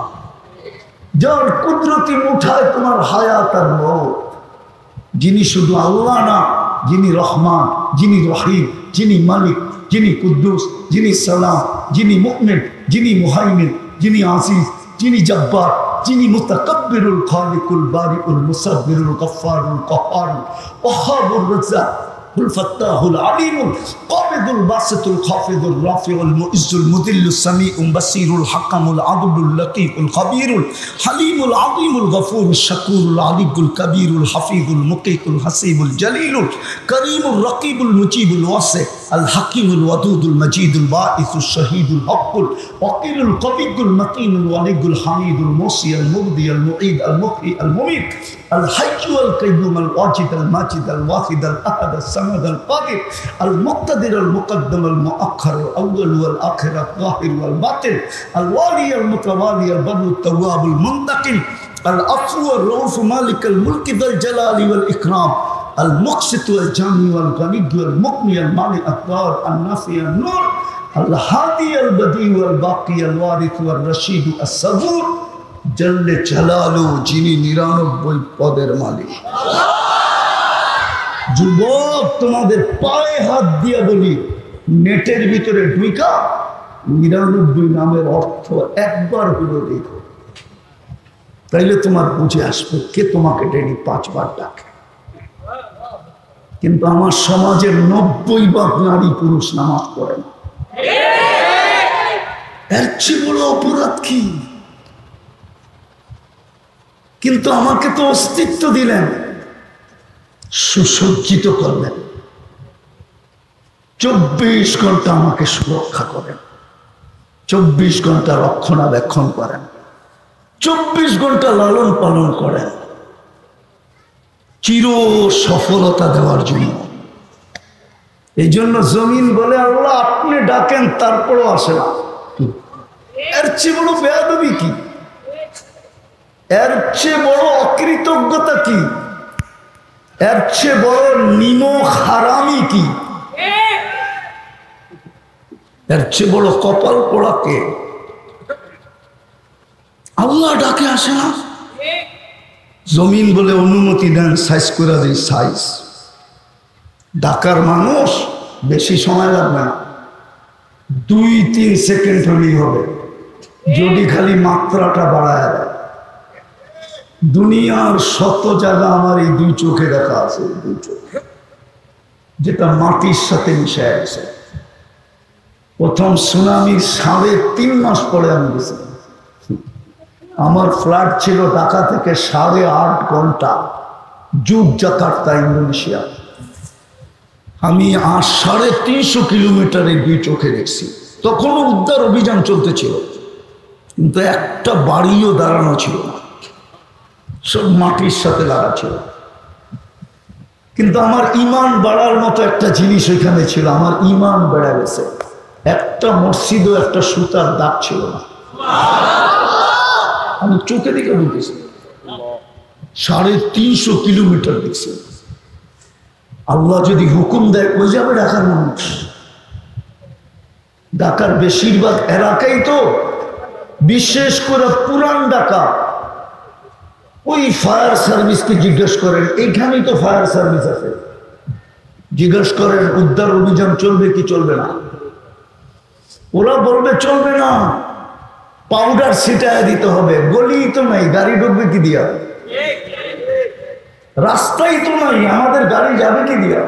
যার কুদরতি মুঠায় তোমার হায়াত আর মওত, যিনি শুধু আল্লাহ না, যিনি রহমান, যিনি রহিম, যিনি মালিক, যিনি কুদ্দুস, যিনি সালাম, যিনি মুমিন, যিনি মুহাইমিন, যিনি আজিজ, যিনি জব্বার, যিনি মুতাকাব্বিরুল খালিকুল বারিউল মুসাব্বিরুল গফফারুল কাহ্হারুল ওয়াহ্হাবুর রাজ্জাক الفتاح العليم القابض الباسط الخافض الرافع المعز المذل السميع البصير الحكم العدل اللطيف الخبير الحليم العظيم الغفور الشكور العلي الكبير الحفيظ المقيت الحسيب الجليل الكريم الرقيب المجيب الواسع الحكيم الودود المجيد الباعث الشهيد الحق الوقيل القوي المتين الولي الحميد الموصي المبدي المعيد المحيي المميت الحي والقيوم الواجد الماجد الواحد الاحد الصمد القادر المقتدر المقدم المؤخر الاول والاخر الظاهر والباطن الوالي المتوالي البر التواب المنتقم العفو الرؤوف مالك الملك ذا الجلال والاكرام المقسط والجامع والغني والمغني المانع الضار النافع النور الهادي البديع والباقي الوارث والرشيد الصبور জল্লে জালালু, যিনি 99 পদের মালিক। যুবক, তোমাদের পায়ে হাত দিয়ে বলি, নেটের ভিতরে ঢুইকা 99 নামের অর্থ একবার হলো দেখো, তাইলে তোমার বুঝে আসবে কে তোমাকে ডেলি 5 বার ডাকে। কিন্তু আমার সমাজের 90% নারী পুরুষ নামাজ পড়ে না। এর চেয়ে বড় অপরাধ কি? কিন্তু আমাকে তো অস্তিত্ব দিলেন, সুসজ্জিত করলেন, 24 ঘন্টা আমাকে সুরক্ষা করেন, 24 ঘন্টা রক্ষণাবেক্ষণ করেন, 24 ঘন্টা লালন পালন করেন, চির সফলতা দেওয়ার জন্য। এই জন্য জমিন বলে আল্লাহ আপনি ডাকেন, তারপরও আসে না। এর চেয়ে বড় বেয়াদবি কি? এর চেয়ে বড় অকৃতজ্ঞতা কি? এর চেয়ে বড় নিমক হারামি কি? এর চেয়ে বড় কপাল পোড়া কে? আল্লাহ ডাকে আসে না। জমিন বলে অনুমতি দেন, সাইজ করে দিই, সাইজ। ডাকার মানুষ বেশি সময় লাগবে না, 2-3 সেকেন্ড হলেই হবে, যদি খালি মাত্রাটা বাড়ায় দেয়। দুনিয়ার শত জায়গা আমার এই 2 চোখে দেখা আছে, 2 চোখে, যেটা মাটির সাথে মিশে আছে। প্রথম সুনামির 3.5 মাস পরে আমি গেছিলাম। আমার ফ্লাইট ছিল ঢাকা থেকে 8.5 ঘন্টা, জাকার্তা, ইন্দোনেশিয়া। আমি 350 কিলোমিটারে 2 চোখে দেখছি। তখনও উদ্ধার অভিযান চলতেছিল, কিন্তু একটা বাড়িও দাঁড়ানো ছিল না। সব মাটির সাথে লাগা ছিল। কিন্তু আমার ইমান বাড়ার মতো একটা জিনিস ওইখানে ছিল, আমার ইমান বেড়ে গেছে। একটা মসজিদও একটা সুতার দাগ ছিল না। আমি চোখে দিকে ঢুকেছি, 350 কিলোমিটার দেখছি। আল্লাহ যদি হুকুম দেয় কই যাবে ঢাকার মানুষ? ঢাকার বেশিরভাগ এলাকাই তো, বিশেষ করে পুরান ঢাকা, ওই ফায়ার সার্ভিসকে জিজ্ঞেস করেন, এইখানেই তো ফায়ার সার্ভিস আছে, জিজ্ঞেস করেন উদ্ধার অভিযান চলবে কি চলবে না? ওরা বলবে চলবে না, পাউডার ছিটায় দিতে হবে। গলি তো নাই, গাড়ি ঢুকবে কি দিয়া? রাস্তাই তো নাই, আমাদের গাড়ি যাবে কি দিয়া?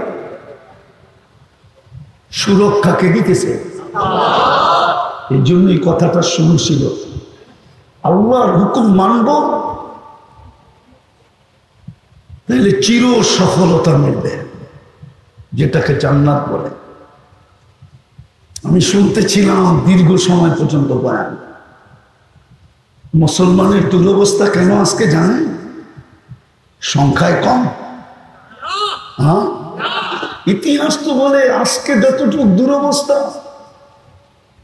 সুরক্ষা কে দিতেছে? এই জন্যই কথাটা শুনছিল, আল্লাহর হুকুম মানব তাহলে চির সফলতা মিলবে, যেটাকে জান্নাত বলে। আমি শুনতেছিলাম দীর্ঘ সময় পর্যন্ত বয়ান। মুসলমানের দুরবস্থা কেন আজকে জানেন? সংখ্যায় কম। হ্যাঁ, ইতিহাস তো বলে আজকে যতটুকু দুরবস্থা,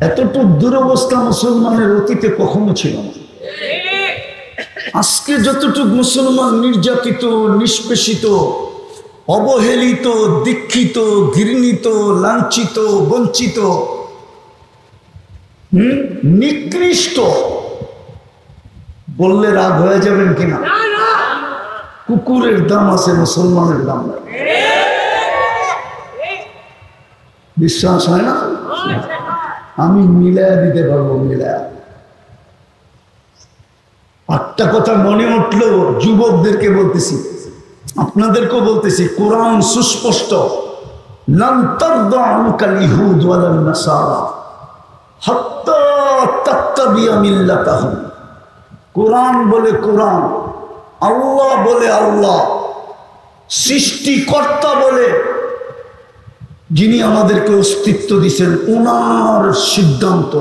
এতটুকু দুরবস্থা মুসলমানের অতীতে কখনো ছিল না। আজকে যতটুকু মুসলমান নির্যাতিত, নিষ্পেষিত, অবহেলিত, দীক্ষিত, ঘৃণিত, লাঞ্ছিত, বঞ্চিত, নিকৃষ্ট বললে রাগ হয়ে যাবেন কিনা? কুকুরের দাম আছে, মুসলমানের দাম নাই। বিশ্বাস হয় না? আমি মিলায়া দিতে পারবো, মিলায়া। একটা কথা মনে উঠলো, যুবকদেরকে বলতেছি, আপনাদেরকেও বলতেছি, কোরআন সুস্পষ্ট, লান তারদা আনকাল ইহুদ ওয়ালান নাসারা হাত্তা তাত্তাবিয়া মিল্লাতাহুম। কোরআন বলে কোরআন, আল্লাহ বলে আল্লাহ, সৃষ্টিকর্তা বলে যিনি আমাদেরকে অস্তিত্ব দিয়েছেন, ওনার সিদ্ধান্ত,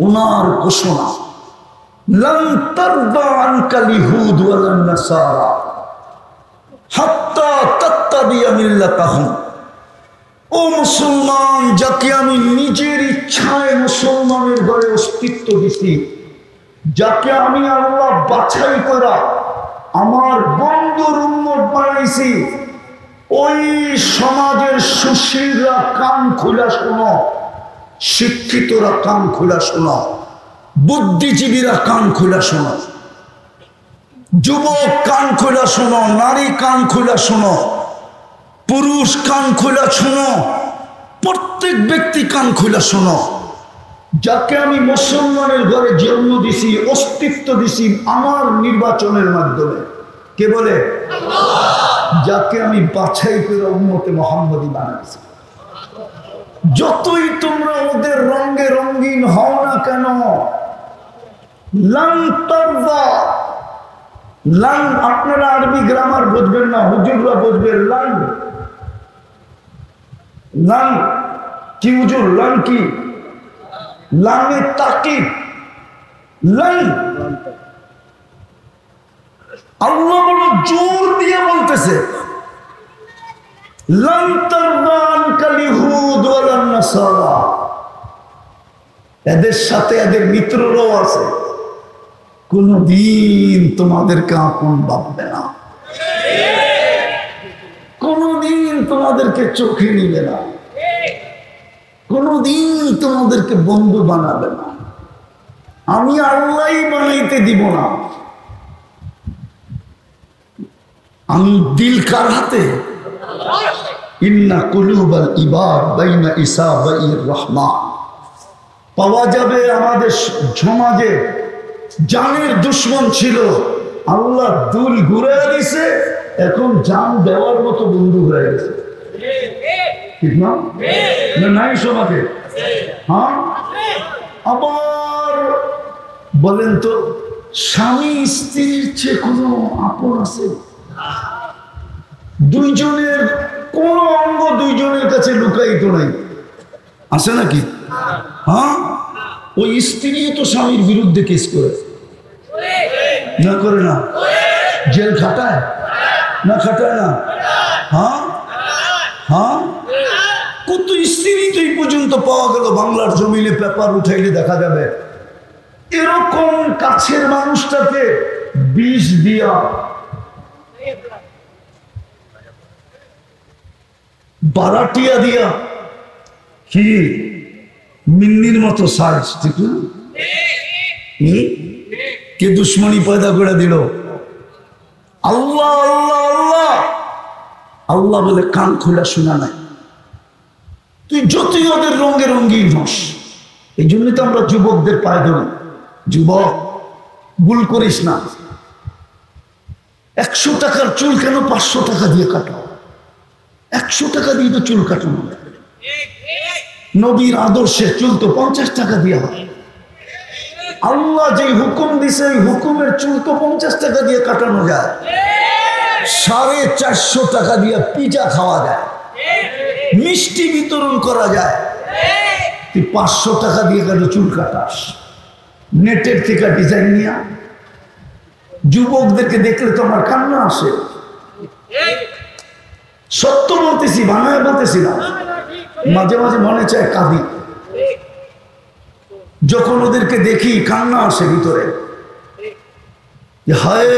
ওনার ঘোষণা, লান তারদা আনকাল ইহুদ ওয়ালান নাসারা হাত্তা তাত্তাবিয়া মিল্লাতাহুম। ও মুসলমান, যাকে আমি নিজের ইচ্ছায় মুসলমানের ঘরে অস্তিত্ব দিছি, যাকে আমি আল্লাহ বাছাই করা আমার বন্ধুর উম্মত বানাইছি, ওই সমাজের সুশীলরা কান খোলা শোনো, শিক্ষিতরা কান খোলা শোনো, বুদ্ধিজীবীরা কান খোলা শোনো, যুবক কান খোলা শোনো, নারী কান খোলা শোনো, পুরুষ কান খোলা শোনো, প্রত্যেক ব্যক্তি কান খোলা শোনো। যাকে আমি মুসলমানের ঘরে জন্ম দিছি, অস্তিত্ব দিছি আমার নির্বাচনের মাধ্যমে, কে বলে? যাকে আমি বাছাই করে উম্মতে মুহাম্মদী বানাইছি। যতই তোমরা ওদের রঙে রঙিন হও না কেন, লান তারদা, লান, আপনারা আরবি গ্রামার বুঝবেন না, হুজুররা বুঝবেন। লান, লান কি হুজুর? লান কি? লানে তাকিদ, লান। আল্লাহ বড় জোর দিয়ে বলতেছে, লান তারদা আনকাল ইহুদ ওয়ালান নাসারা। এদের সাথে এদের মিত্ররাও আছে, কোনদিন তোমাদেরকে আপন ভাববে না, কোনদিন তোমাদেরকে চোখে নিবে না, কোনদিন তোমাদেরকে বন্ধু বানাবে না। আমি আল্লাহই বানাইতে দিব না। আমি দিল কার হাতে? ইন্না কুলুবাল ইবাদ বাইনা ইসাবাইর রহমান। পাওয়া যাবে আমাদের সমাজে জানের দুশ্মন ছিল, আল্লাহ দুল ঘুরে দিছে, এখন জান দেওয়ার মতো বন্ধু হয়ে গেছে। ঠিক না? নাই সমাজে? হ্যাঁ। আবার বলেন তো, স্বামী স্ত্রীর চেয়ে কোনো আপন আছে? দুইজনের কোন অঙ্গ দুইজনের কাছে লুকায়িত নাই, আছে নাকি? হ্যাঁ। ওই স্ত্রী তো স্বামীর বিরুদ্ধে কেস করে না, করে না? জেল খাটায় না খাটায় না? হ্যাঁ হ্যাঁ, কত স্ত্রী তো এই পর্যন্ত পাওয়া গেল বাংলার জমিনে, পেপার উঠাইলে দেখা যাবে। এরকম কাছের মানুষটাকে বিষ দিয়া, বারাটিয়া দিয়া, কি মিন্নির মতো সাইজ, ঠিক না? কে দুশ্মনী পয়দা করে দিল? আল্লাহ আল্লাহ আল্লাহ আল্লাহ বলে কান খোলা শোনা নাই। তুই যতই ওদের রঙে রঙিন হস। এই জন্য তো আমরা যুবকদের পায়ে ধরি, যুবক ভুল করিস না। 100 টাকার চুল কেন 500 টাকা দিয়ে কাটো? 100 টাকা দিয়ে তো চুল কাটানো। নবীর আদর্শে চুল তো 50 টাকা দিয়ে হয়। আল্লাহ যে হুকুম দিছে এই হুকুমের চুল তো 50 টাকা দিয়ে কাটানো যায়। 450 টাকা দিয়ে পিজা খাওয়া যায়, মিষ্টি বিতরণ করা যায়। তুই 500 টাকা দিয়ে কেন চুল কাটাস? নেটের থেকে ডিজাইন নিয়ে। যুবকদেরকে দেখলে তো আমার কান্না আসে। সত্য বলতেছি, বানায় বলতেছি না। মাঝে মাঝে মনে চায় কাঁদি। যখন ওদেরকে দেখি কান্না আসে ভিতরে। হায়,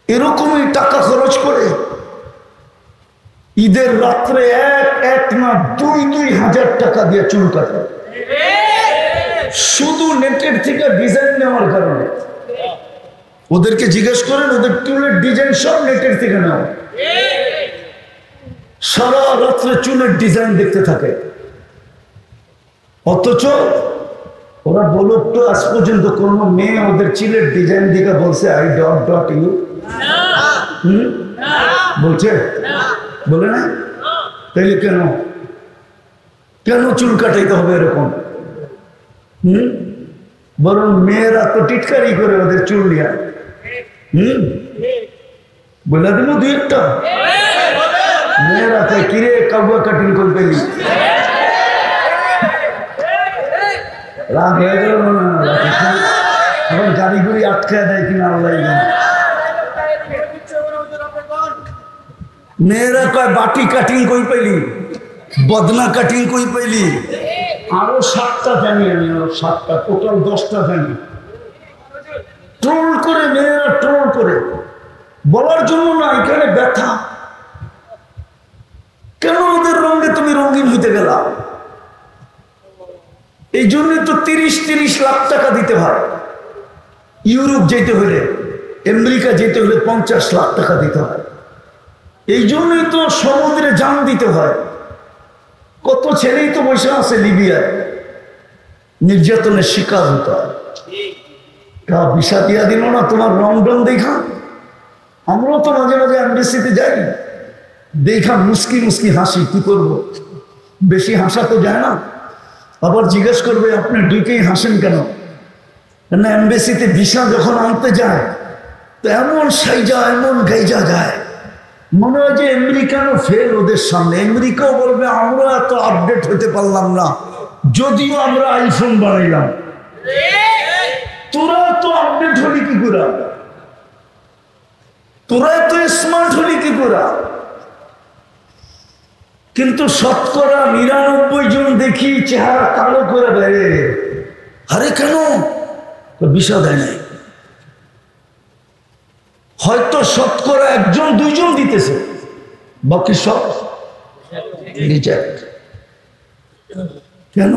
এরকমই টাকা খরচ করে ঈদের রাত্রে এক না 2-2 হাজার টাকা দিয়ে চুল কাটে, শুধু নেটের থেকে ডিজাইন নেওয়ার কারণে। ওদেরকে জিজ্ঞেস করেন, ওদের চুলের ডিজাইন সব নেটের থেকে নেওয়া। সারা রাত্রে চুলের ডিজাইন দেখতে থাকে। অথচ ওরা বলুক তো, আজ পর্যন্ত কোন মেয়ে ওদের চুলের ডিজাইন দিকে বলছে আই ডট ইউ? বলছে? বলে না? তাইলে কেন কেন চুল কাটাইতে হবে এরকম? বরং মেয়েরা তো টিটকারি করে ওদের চুল নিয়ে। বলে দিল 2-1টা মেয়েরা তাই কিরে কাউয়া কাটিং করে পেলি। রাগ হয়ে গেল না? এখন গাড়ি গুড়ি আটকায় দেয় কিনা আল্লাহ জানে। মেয়েরা কয় বাটি কাটিং কই পেলি, বদনা কাটিং কই পেলি। আরো 7টা ফ্যানি, আমি 7টা, টোটাল 10টা ফ্যানি। ট্রোল করে মেয়েরা, ট্রোল করে বলার জন্য না, এখানে ব্যথা। কেন ওদের রঙে তুমি রঙিন হইতে গেলা? এই জন্য তো 30 লাখ টাকা দিতে হয়। ইউরোপ যেতে হলে, আমেরিকা যেতে হলে 50 লাখ টাকা দিতে হয়। এই জন্যই তো সমুদ্রে জান দিতে হয়। কত ছেলেই তো বসে আছে লিবিয়ায়, নির্যাতনের শিকার হতে হয়। ভিসা দিয়া দিল না তোমার রং ডং দেখা। আমরাও তো মাঝে মাঝে এমবেসিতে যাই, দেখা মুস্কি মুস্কি হাসি। কি করবো, বেশি হাসা তো যায় না। আবার জিজ্ঞেস করবে আপনি ঢুকেই হাসেন কেন? না, এমবেসিতে ভিসা যখন আনতে যায় তো এমন সাইজা, এমন গাইজা যায়, মনে হয় যে আমেরিকানও ফেল ওদের সামনে। আমেরিকাও বলবে আমরা এত আপডেট হতে পারলাম না, যদিও আমরা আইফোন বানাইলাম। তোরা তো আপডেট হলি কি করে? তোরা তো স্মার্ট হলি কি করে? কিন্তু 99% জন দেখি চেহারা কালো করে দেয়। আরে কেন? ভিসা দেয় নাই। হয়তো 1% 2% দিতেছে, বাকি সব রিজেক্ট। কেন?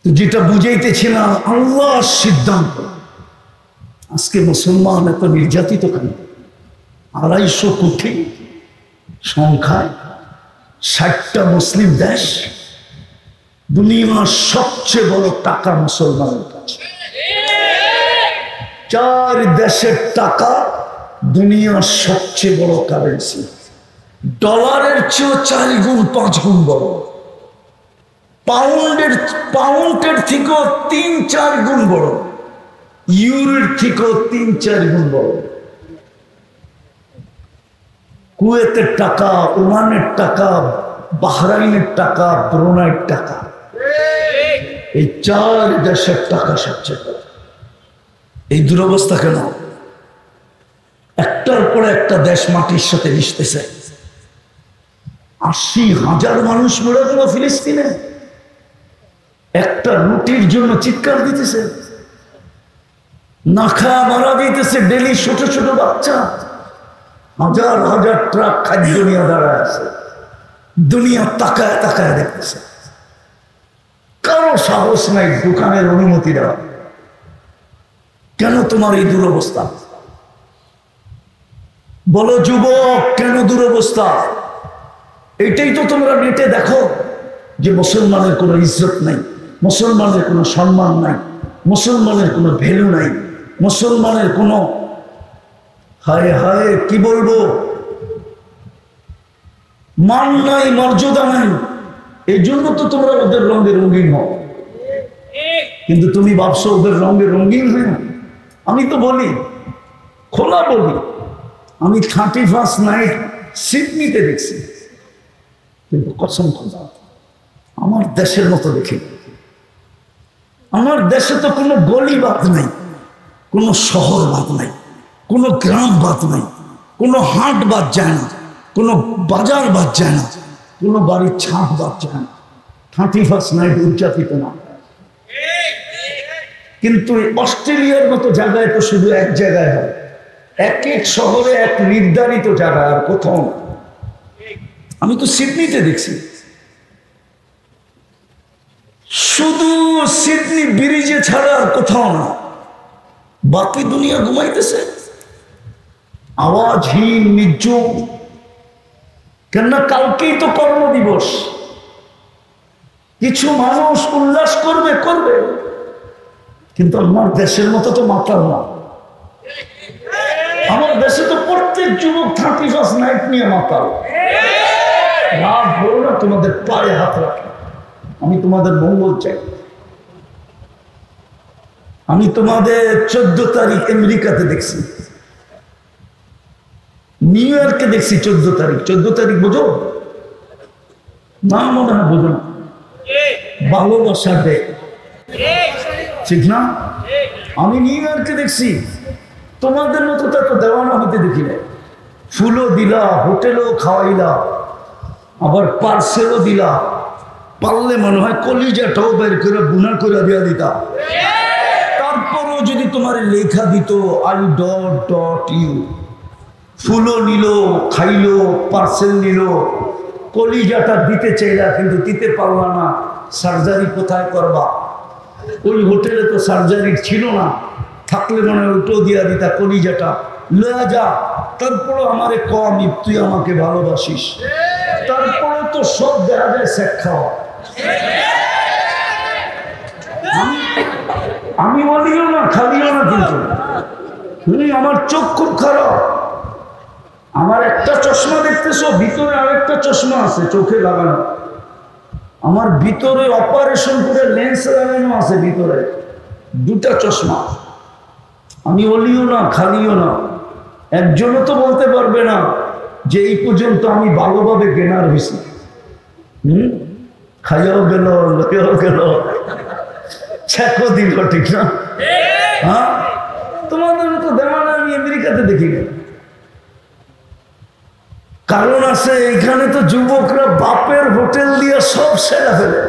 যেটা বুঝাইতেছিলাম, আল্লাহর সিদ্ধান্ত। আজকে মুসলমান এত নির্যাতিত কেন? 250 কোটি সংখ্যায় 60টা মুসলিম দেশ। দুনিয়ার সবচেয়ে বড় টাকা মুসলমানের কাছে। 4 দেশের টাকা দুনিয়ার সবচেয়ে বড় কারেন্সি। ডলারের চেয়েও 4 গুণ 5 গুণ বড়। পাউন্ডের থেকেও 3-4 গুণ বড়। ইউরোর থেকেও 3-4 গুণ বড়। কুয়েতের টাকা, ওমানের টাকা, বাহরাইনের টাকা, ব্রুনাইয়ের টাকা, এই 4 দেশের টাকা সবচেয়ে বড়। এই দুরবস্থা কেন? একটার পরে একটা দেশ মাটির সাথে মিশতেছে। 80,000 মানুষ মরে গেল ফিলিস্তিনে, একটা রুটির জন্য চিৎকার দিতেছে, না খাওয়া মারা দিতেছে ডেলি ছোট ছোট বাচ্চা। হাজার হাজার ট্রাক খাদ্য নিয়ে দাঁড়ায় আছে, দুনিয়া তাকায় তাকায় দেখতেছে, কারো সাহস নাই দোকানের অনুমতি দেওয়া। কেন তোমার এই দুরবস্থা? বলো যুবক, কেন দুরবস্থা? এটাই তো তোমরা নেটে দেখো যে মুসলমানের কোনো ইজ্জত নাই, মুসলমানের কোনো সম্মান নাই, মুসলমানের কোনো ভ্যালু নাই, মুসলমানের কোনো হায় হায় কি বলবো মান নাই, মর্যাদা নাই। এই জন্য তো তোমরা ওদের রঙে রঙিন হও। কিন্তু তুমি ভাবছো ওদের রঙে রঙিন হয় না। আমি তো বলি, খোলা বলি, আমি 31st নাইট সিডনিতে দেখছি, কিন্তু কসম খোদা আমার দেশের মতো দেখি। আমার দেশে তো কোনো গলি বাদ নাই, কোনো শহর বাদ নাই, কোনো গ্রাম বাদ নাই, কোনো হাট বাদ যায় না, কোনো বাজার বাদ যায় না, কোনো বাড়ির ছাদ বাদ যায় না। 31st নাইট উদযাপিত না। কিন্তু অস্ট্রেলিয়ার মতো জায়গায় তো শুধু এক জায়গায় হয়, এক এক শহরে এক নির্ধারিত জায়গায়, আর কোথাও না। আমি তো সিডনিতে দেখছি, শুধু সিডনি ব্রিজে ছাড়া আর কোথাও না। বাকি দুনিয়া ঘুমাইতেছে, আওয়াজহীন, নির্জুম। কেননা কালকেই তো কর্মদিবস, কিছু মানুষ উল্লাস করবে করবে, কিন্তু আমার দেশের মতো তো মাতাল না। আমার দেশে তো প্রত্যেক যুবক 31st নাইট নিয়ে মাতাল। রাত বলো না, তোমাদের পায়ে হাত রাখে, আমি তোমাদের মঙ্গল চাই। আমি তোমাদের 14 তারিখ আমেরিকাতে দেখছি, নিউ ইয়র্কে দেখছি 14 তারিখ। 14 তারিখ বোঝো না? মনে হয় বোঝো না। ভালোবাসার ডে, ঠিক না? আমি নিউ ইয়র্কে দেখছি, তোমাদের মতো তো দেওয়ানা হতে দেখি না। ফুলও দিলা, হোটেলও খাওয়াইলা, আবার পার্সেলও দিলা, পারলে মনে হয় কলিজাটাও বের করে বুনা করে দিয়া দিতা। তারপরও যদি তোমার লেখা দিত I.U, ফুলও নিল, খাইলো, পার্সেল নিল, কলিজাটা দিতে চাইলা কিন্তু দিতে পারলা না। সার্জারি কোথায় করবা? ওই হোটেলে তো সার্জারি ছিল না, থাকলে মনে হয় ওটাও দিয়া দিতা, কলিজাটা লয়া যা। তারপরও আমারে কম, তুই আমাকে ভালোবাসিস, তারপরে তো সব দেখা যায় শেখ খাওয়া। আমি বলিও না, খালিও না, কিন্তু তুমি আমার চোখ খুব খারাপ। আমার একটা চশমা দেখতেছো, ভিতরে আরেকটা চশমা আছে চোখে লাগানো। আমার ভিতরে অপারেশন করে লেন্স লাগানো আছে, ভিতরে দুটা চশমা। আমি বলিও না, খালিও না। একজনও তো বলতে পারবে না যে এই পর্যন্ত আমি ভালোভাবে জ্ঞানার হয়েছি। খাইয়াও গেল, লইয়াও গেল, চেকও দিল, ঠিক না? হ্যাঁ, তোমাদের মতো দেওয়ানা আমি আমেরিকাতে দেখি না। কারণ আছে, এখানে তো যুবকরা বাপের হোটেল দিয়ে সব সেরা ফেলে।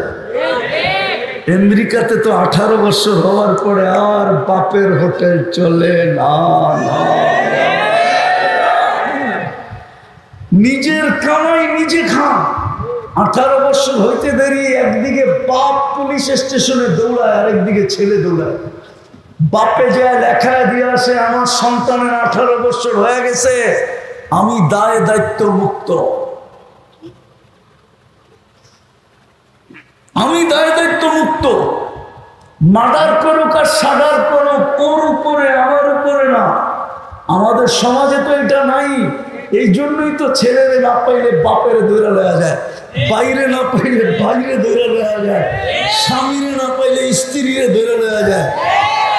আমেরিকাতে তো 18 বছর হওয়ার পরে আর বাপের হোটেল চলে না। নিজের কামাই নিজে খান। 18 বছর হইতে দেরি, একদিকে বাপ পুলিশ স্টেশনে দৌড়ায়, আরেকদিকে ছেলে দৌড়ায়। বাপে যায় লেখায় দিয়ে আসে, আমার সন্তানের 18 বছর হয়ে গেছে, আমি দায় দায়িত্ব মুক্ত, আমি দায় দায়িত্ব মুক্ত। মার্ডার করুক আর সাডার করুক, ওর উপরে, আমার উপরে না। আমাদের সমাজে তো এটা নাই। এই জন্যই তো ছেলেরে না পাইলে বাপের দৌড়া লয়া যায়, বাইরে না পাইলে বাইরে দৌড়া লয়া যায়, স্বামীরে না পাইলে স্ত্রীরে দৌড়া লয়া যায়।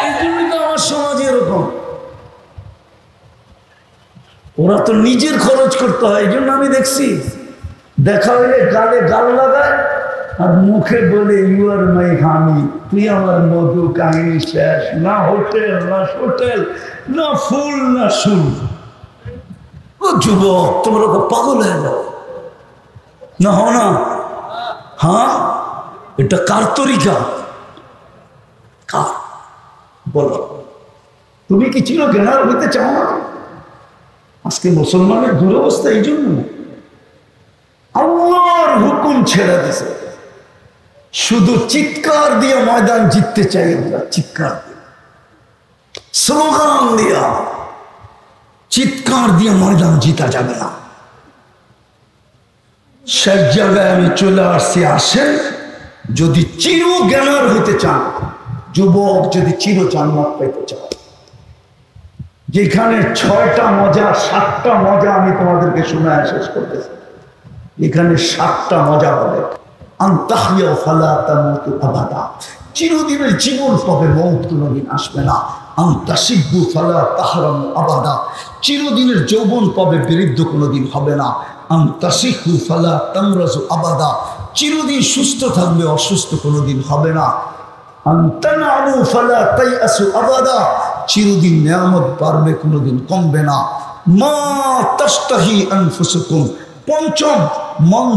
এই জন্যই তো আমার সমাজে এরকম। ওরা তো নিজের খরচ করতে হয়। এই জন্য আমি দেখছি, দেখা হইলে গালে গাল লাগায়, আর মুখে বলে ইউ আর মাই হানি, তুই আমার মধু, কাহিনী শেষ। না হোটেল, না হোটেল, না ফুল, না সুল। ও যুবক, তোমরা তো পাগল হয়ে যাও না, হও না? হ্যাঁ, এটা কার তরিকা? কার বলো? তুমি কি ছিল জ্ঞানার হইতে চাও না? আজকে মুসলমানের দুরবস্থা এই জন্য আল্লাহর হুকুম ছেড়ে দিছে, শুধু চিৎকার দিয়ে ময়দান জিততে চাই আমরা। চিৎকার দিয়ে, স্লোগান দিয়া, চিৎকার দিয়ে ময়দান জিতা যাবে না। শেষ জায়গায় আমি চলে আসছি। আসেন, যদি চির জ্ঞানার হইতে চান, যুবক যদি চির জান্নাত পেতে চান, যেখানে 6টা মজা 7টা মজা আমি তোমাদেরকে শোনায় শেষ করতেছি, এখানে 7টা মজা হবে। আনতাহিয়া ফালা তামুতু আবাদা, চিরদিনের জীবন পাবে, মওত কোনোদিন আসবে না। আনতাসিব্বু ফালা তাহরামু আবাদা, চিরদিনের যৌবন পাবে, বৃদ্ধ কোনোদিন হবে না। আনতাসিহু ফালা তামরাজু আবাদা, চিরদিন সুস্থ থাকবে, অসুস্থ কোনোদিন হবে না। আনতানামু ফালা তাইয়াসু আবাদা, চিরদিন নিয়ামত পারবে, কোনোদিন কমবে না। মা তাস্তাহি আনফুসুকুম, পঞ্চম, মন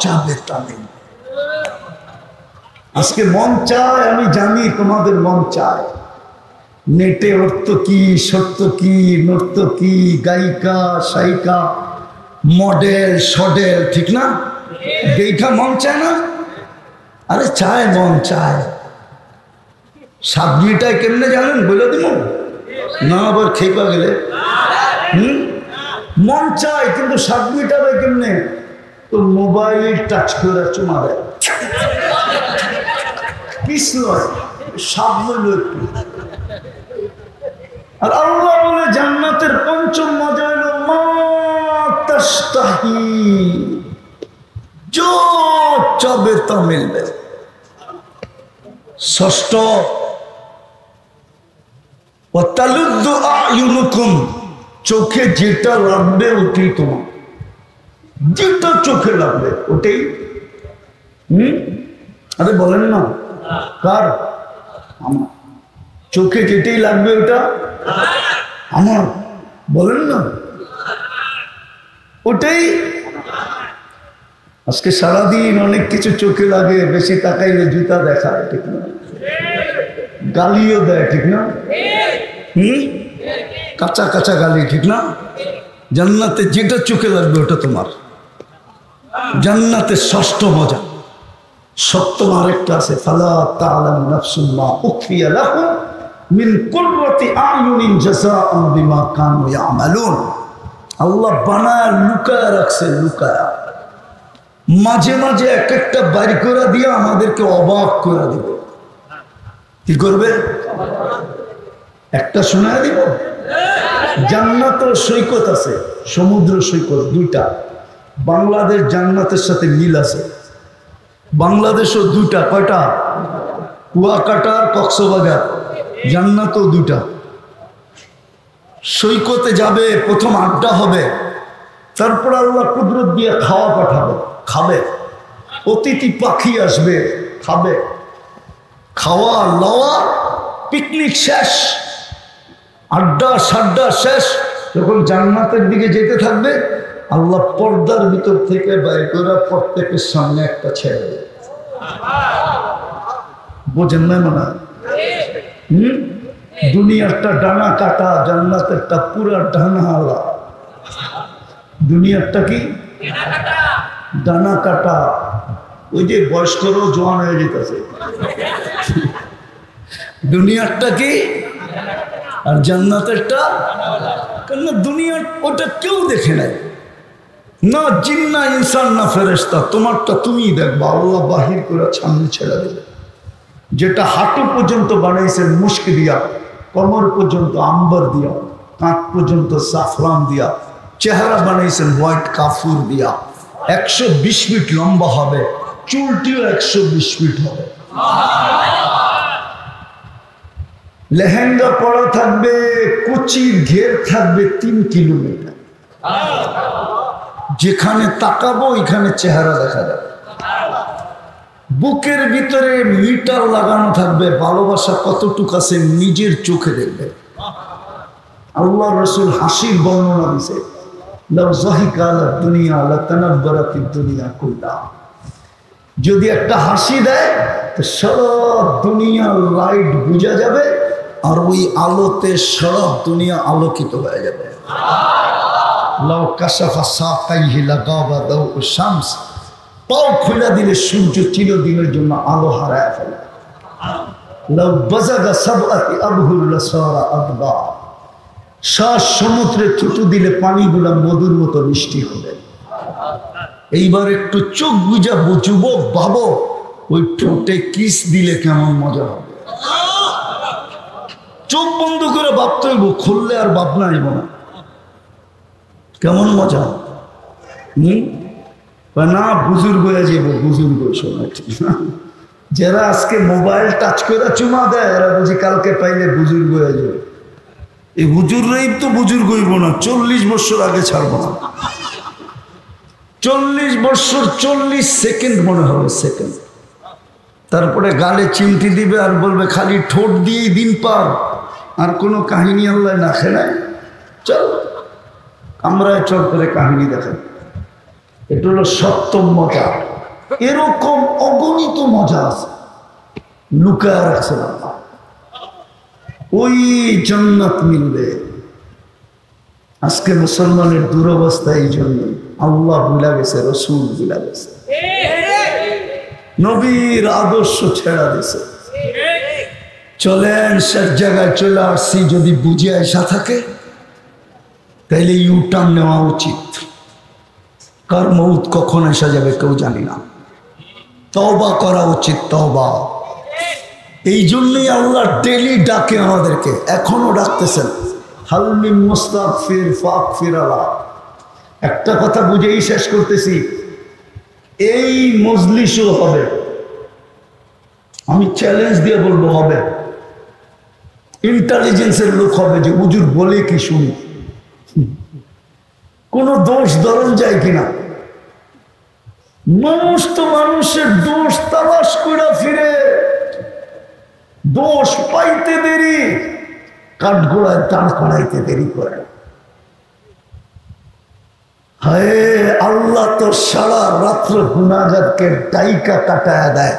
চাবে তাদের। আজকে মন চায়, আমি জানি তোমাদের মন চায়। নেটে অর্থ কি, সত্য কি, নর্ত কি, গায়িকা, সায়িকা, মডেল, সডেল, ঠিক না? দেখা মন চায় না? আরে চায়, মন চায়। সাবজিটাই কেমনে জানেন বলে দিব না, আবার খেপা গেলে। মন চায়, কিন্তু সাবমিটাবে কেমনে? তো মোবাইল টাচ করে চুমা দেয়, কিস নয়, সাবমিল একটু। আর আল্লাহ বলে জান্নাতের পঞ্চম মজা হলো মা তাস্তাহি, যা চাবে তা মিলবে। ষষ্ঠ, ওয়াতালুদ্দু আয়ুনুকুম, চোখে যেটা লাগবে ওটাই তোমার, যেটা চোখে লাগবে ওটাই। আরে বলেন না, কার? আমার। চোখে যেটাই লাগবে ওটা আমার, বলেন না, ওটাই। আজকে সারাদিন অনেক কিছু চোখে লাগে, বেশি তাকাইলে জুতা দেখায়, ঠিক না? গালিও দেয়, ঠিক না? কাঁচা কাঁচা গালি, ঠিক না? জান্নাতে যেটা চোখে লাগবে ওটা তোমার। জান্নাতের ষষ্ঠ মজা। সপ্তম আরেকটা আছে, ফালা তা'লামু নাফসুম মা উখফিয়া লাহুম মিন কুররাতি আ'য়ুনিন জাযাআন বিমা কানু ইয়ামালুন। আল্লাহ বানায় লুকায় রাখছে, লুকায়া। মাঝে মাঝে এক একটা বাইর করে দিয়ে আমাদেরকে অবাক করে দিবে। কি করবে? একটা শোনায় দিব। জান্নাতের সৈকত আছে, সমুদ্র সৈকত দুইটা। বাংলাদেশ জান্নাতের সাথে মিল আছে। বাংলাদেশও দুইটা, কয়টা? কুয়াকাটা, কক্সবাজার, জান্নাতও দুইটা। সৈকতে যাবে, প্রথম আড্ডা হবে, তারপর আল্লাহ কুদরত দিয়ে খাওয়া পাঠাবে, খাবে। অতিথি পাখি আসবে, খাবে। খাওয়া লওয়া, পিকনিক শেষ, আড্ডা সাড্ডা শেষ। যখন জান্নাতের দিকে যেতে থাকবে, আল্লাহ পর্দার ভিতর থেকে বাইর করে প্রত্যেকের সামনে একটা ছেড়ে দেবে। বোঝেন না মনে হয়? দুনিয়ারটা ডানা কাটা, জান্নাতেরটা পুরা ডানা আলা। দুনিয়ারটা কি ডানা কাটা, ওই যে বয়স্করাও জোয়ান হয়ে যেতেছে। দুনিয়ারটা কি আর জান্নাতেরটা? কেন দুনিয়ার ওটা কেউ দেখে নাই, না জিন না ইনসান না ফেরেশতা। তোমারটা তুমিই দেখবা, আল্লাহ বাহির করে সামনে ছেড়ে দেবে। যেটা হাঁটু পর্যন্ত বানাইছেন মুস্ক দিয়া, কমর পর্যন্ত আম্বার দিয়া, কাঁধ পর্যন্ত সাফরান দিয়া, চেহারা বানাইছেন হোয়াইট কাফুর দিয়া। 120 ফিট লম্বা হবে, চুলটিও 120 ফিট হবে। লেহেঙ্গা পরা থাকবে, কুচির ঘের থাকবে 3 কিলোমিটার। যেখানে তাকাবো ওইখানে চেহারা দেখা যাবে। বুকের ভিতরে মিটার লাগানো থাকবে, ভালোবাসা কতটুকু আছে নিজের চোখে দেখবে। আল্লাহ রসুল হাসির বর্ণনা দিছে, যদি একটা হাসি দেয় তো সারা দুনিয়ার লাইট বুঝা যাবে, আর ওই আলোতে সারা দুনিয়া আলোকিত হয়ে যাবে। পাও খুলে দিলে সূর্য চিরদিনের জন্য আলো হারায় ফেলে। শ্বাস সমুদ্রে থুতু দিলে পানিগুলা মধুর মতো মিষ্টি হবে। এইবার একটু চোখ বুঝা যুবক ভাবো, ওই ঠোঁটে কিস দিলে কেমন মজা হবে। চোখ বন্ধ করে ভাবতে হইব, খুললে আর ভাবনা আইব না, কেমন মজা। না বুজুর্গ হয়ে যাবো, বুজুর্গ শোনা ঠিক না। যারা আজকে মোবাইল টাচ করে চুমা দেয়, এরা বুঝি কালকে পাইলে বুজুর্গ হয়ে যাবে। এই হুজুররাই তো বুজুর্গ হইব না, 40 বছর আগে ছাড়বো না। 40 বছর 40 সেকেন্ড মনে হবে, সেকেন্ড। তারপরে গালে চিমটি দিবে আর বলবে খালি ঠোঁট দিয়েই দিন পার, আর কোনো কাহিনী আল্লাহ না খেলায়। চল আমরাই চল করে কাহিনী দেখেন। এটা হলো সপ্তম মজা। এরকম অগণিত মজা আছে লুকায় রাখছে আল্লাহ। ওই জান্নাত মিলবে। আজকে মুসলমানের দুরবস্থা এই জন্য, আল্লাহ ভুলা গেছে, রসুল ভুলা গেছে, নবীর আদর্শ ছেড়া দিছে। চলেন সব জায়গায় চলে আসছি, যদি বুঝে আসা থাকে তাইলে ইউটার্ন নেওয়া উচিত। কার মউত কখন আসা যাবে কেউ জানি না। তওবা করা উচিত, তওবা। এই জন্যই আল্লাহ ডেলি ডাকে আমাদেরকে, এখনো ডাকতেছেন। হাল মিন মুস্তাগফির ফাগফির আলাহ। একটা কথা বুঝেই শেষ করতেছি, এই মজলিসও হবে, আমি চ্যালেঞ্জ দিয়ে বলবো হবে। ইন্টেলিজেন্সের লোক হবে, যে হুজুর বলে কি শুনি, কোন দোষ ধরন যায় কিনা। মানুষ তো মানুষের দোষ তালাশ করে ফিরে, দোষ পাইতে দেরি, কাঠগোড়ায় দাঁড় করাইতে দেরি করে। হায় আল্লাহ তো সারা রাত্র গুনাহগারকে ডাইকা কাটায় দেয়।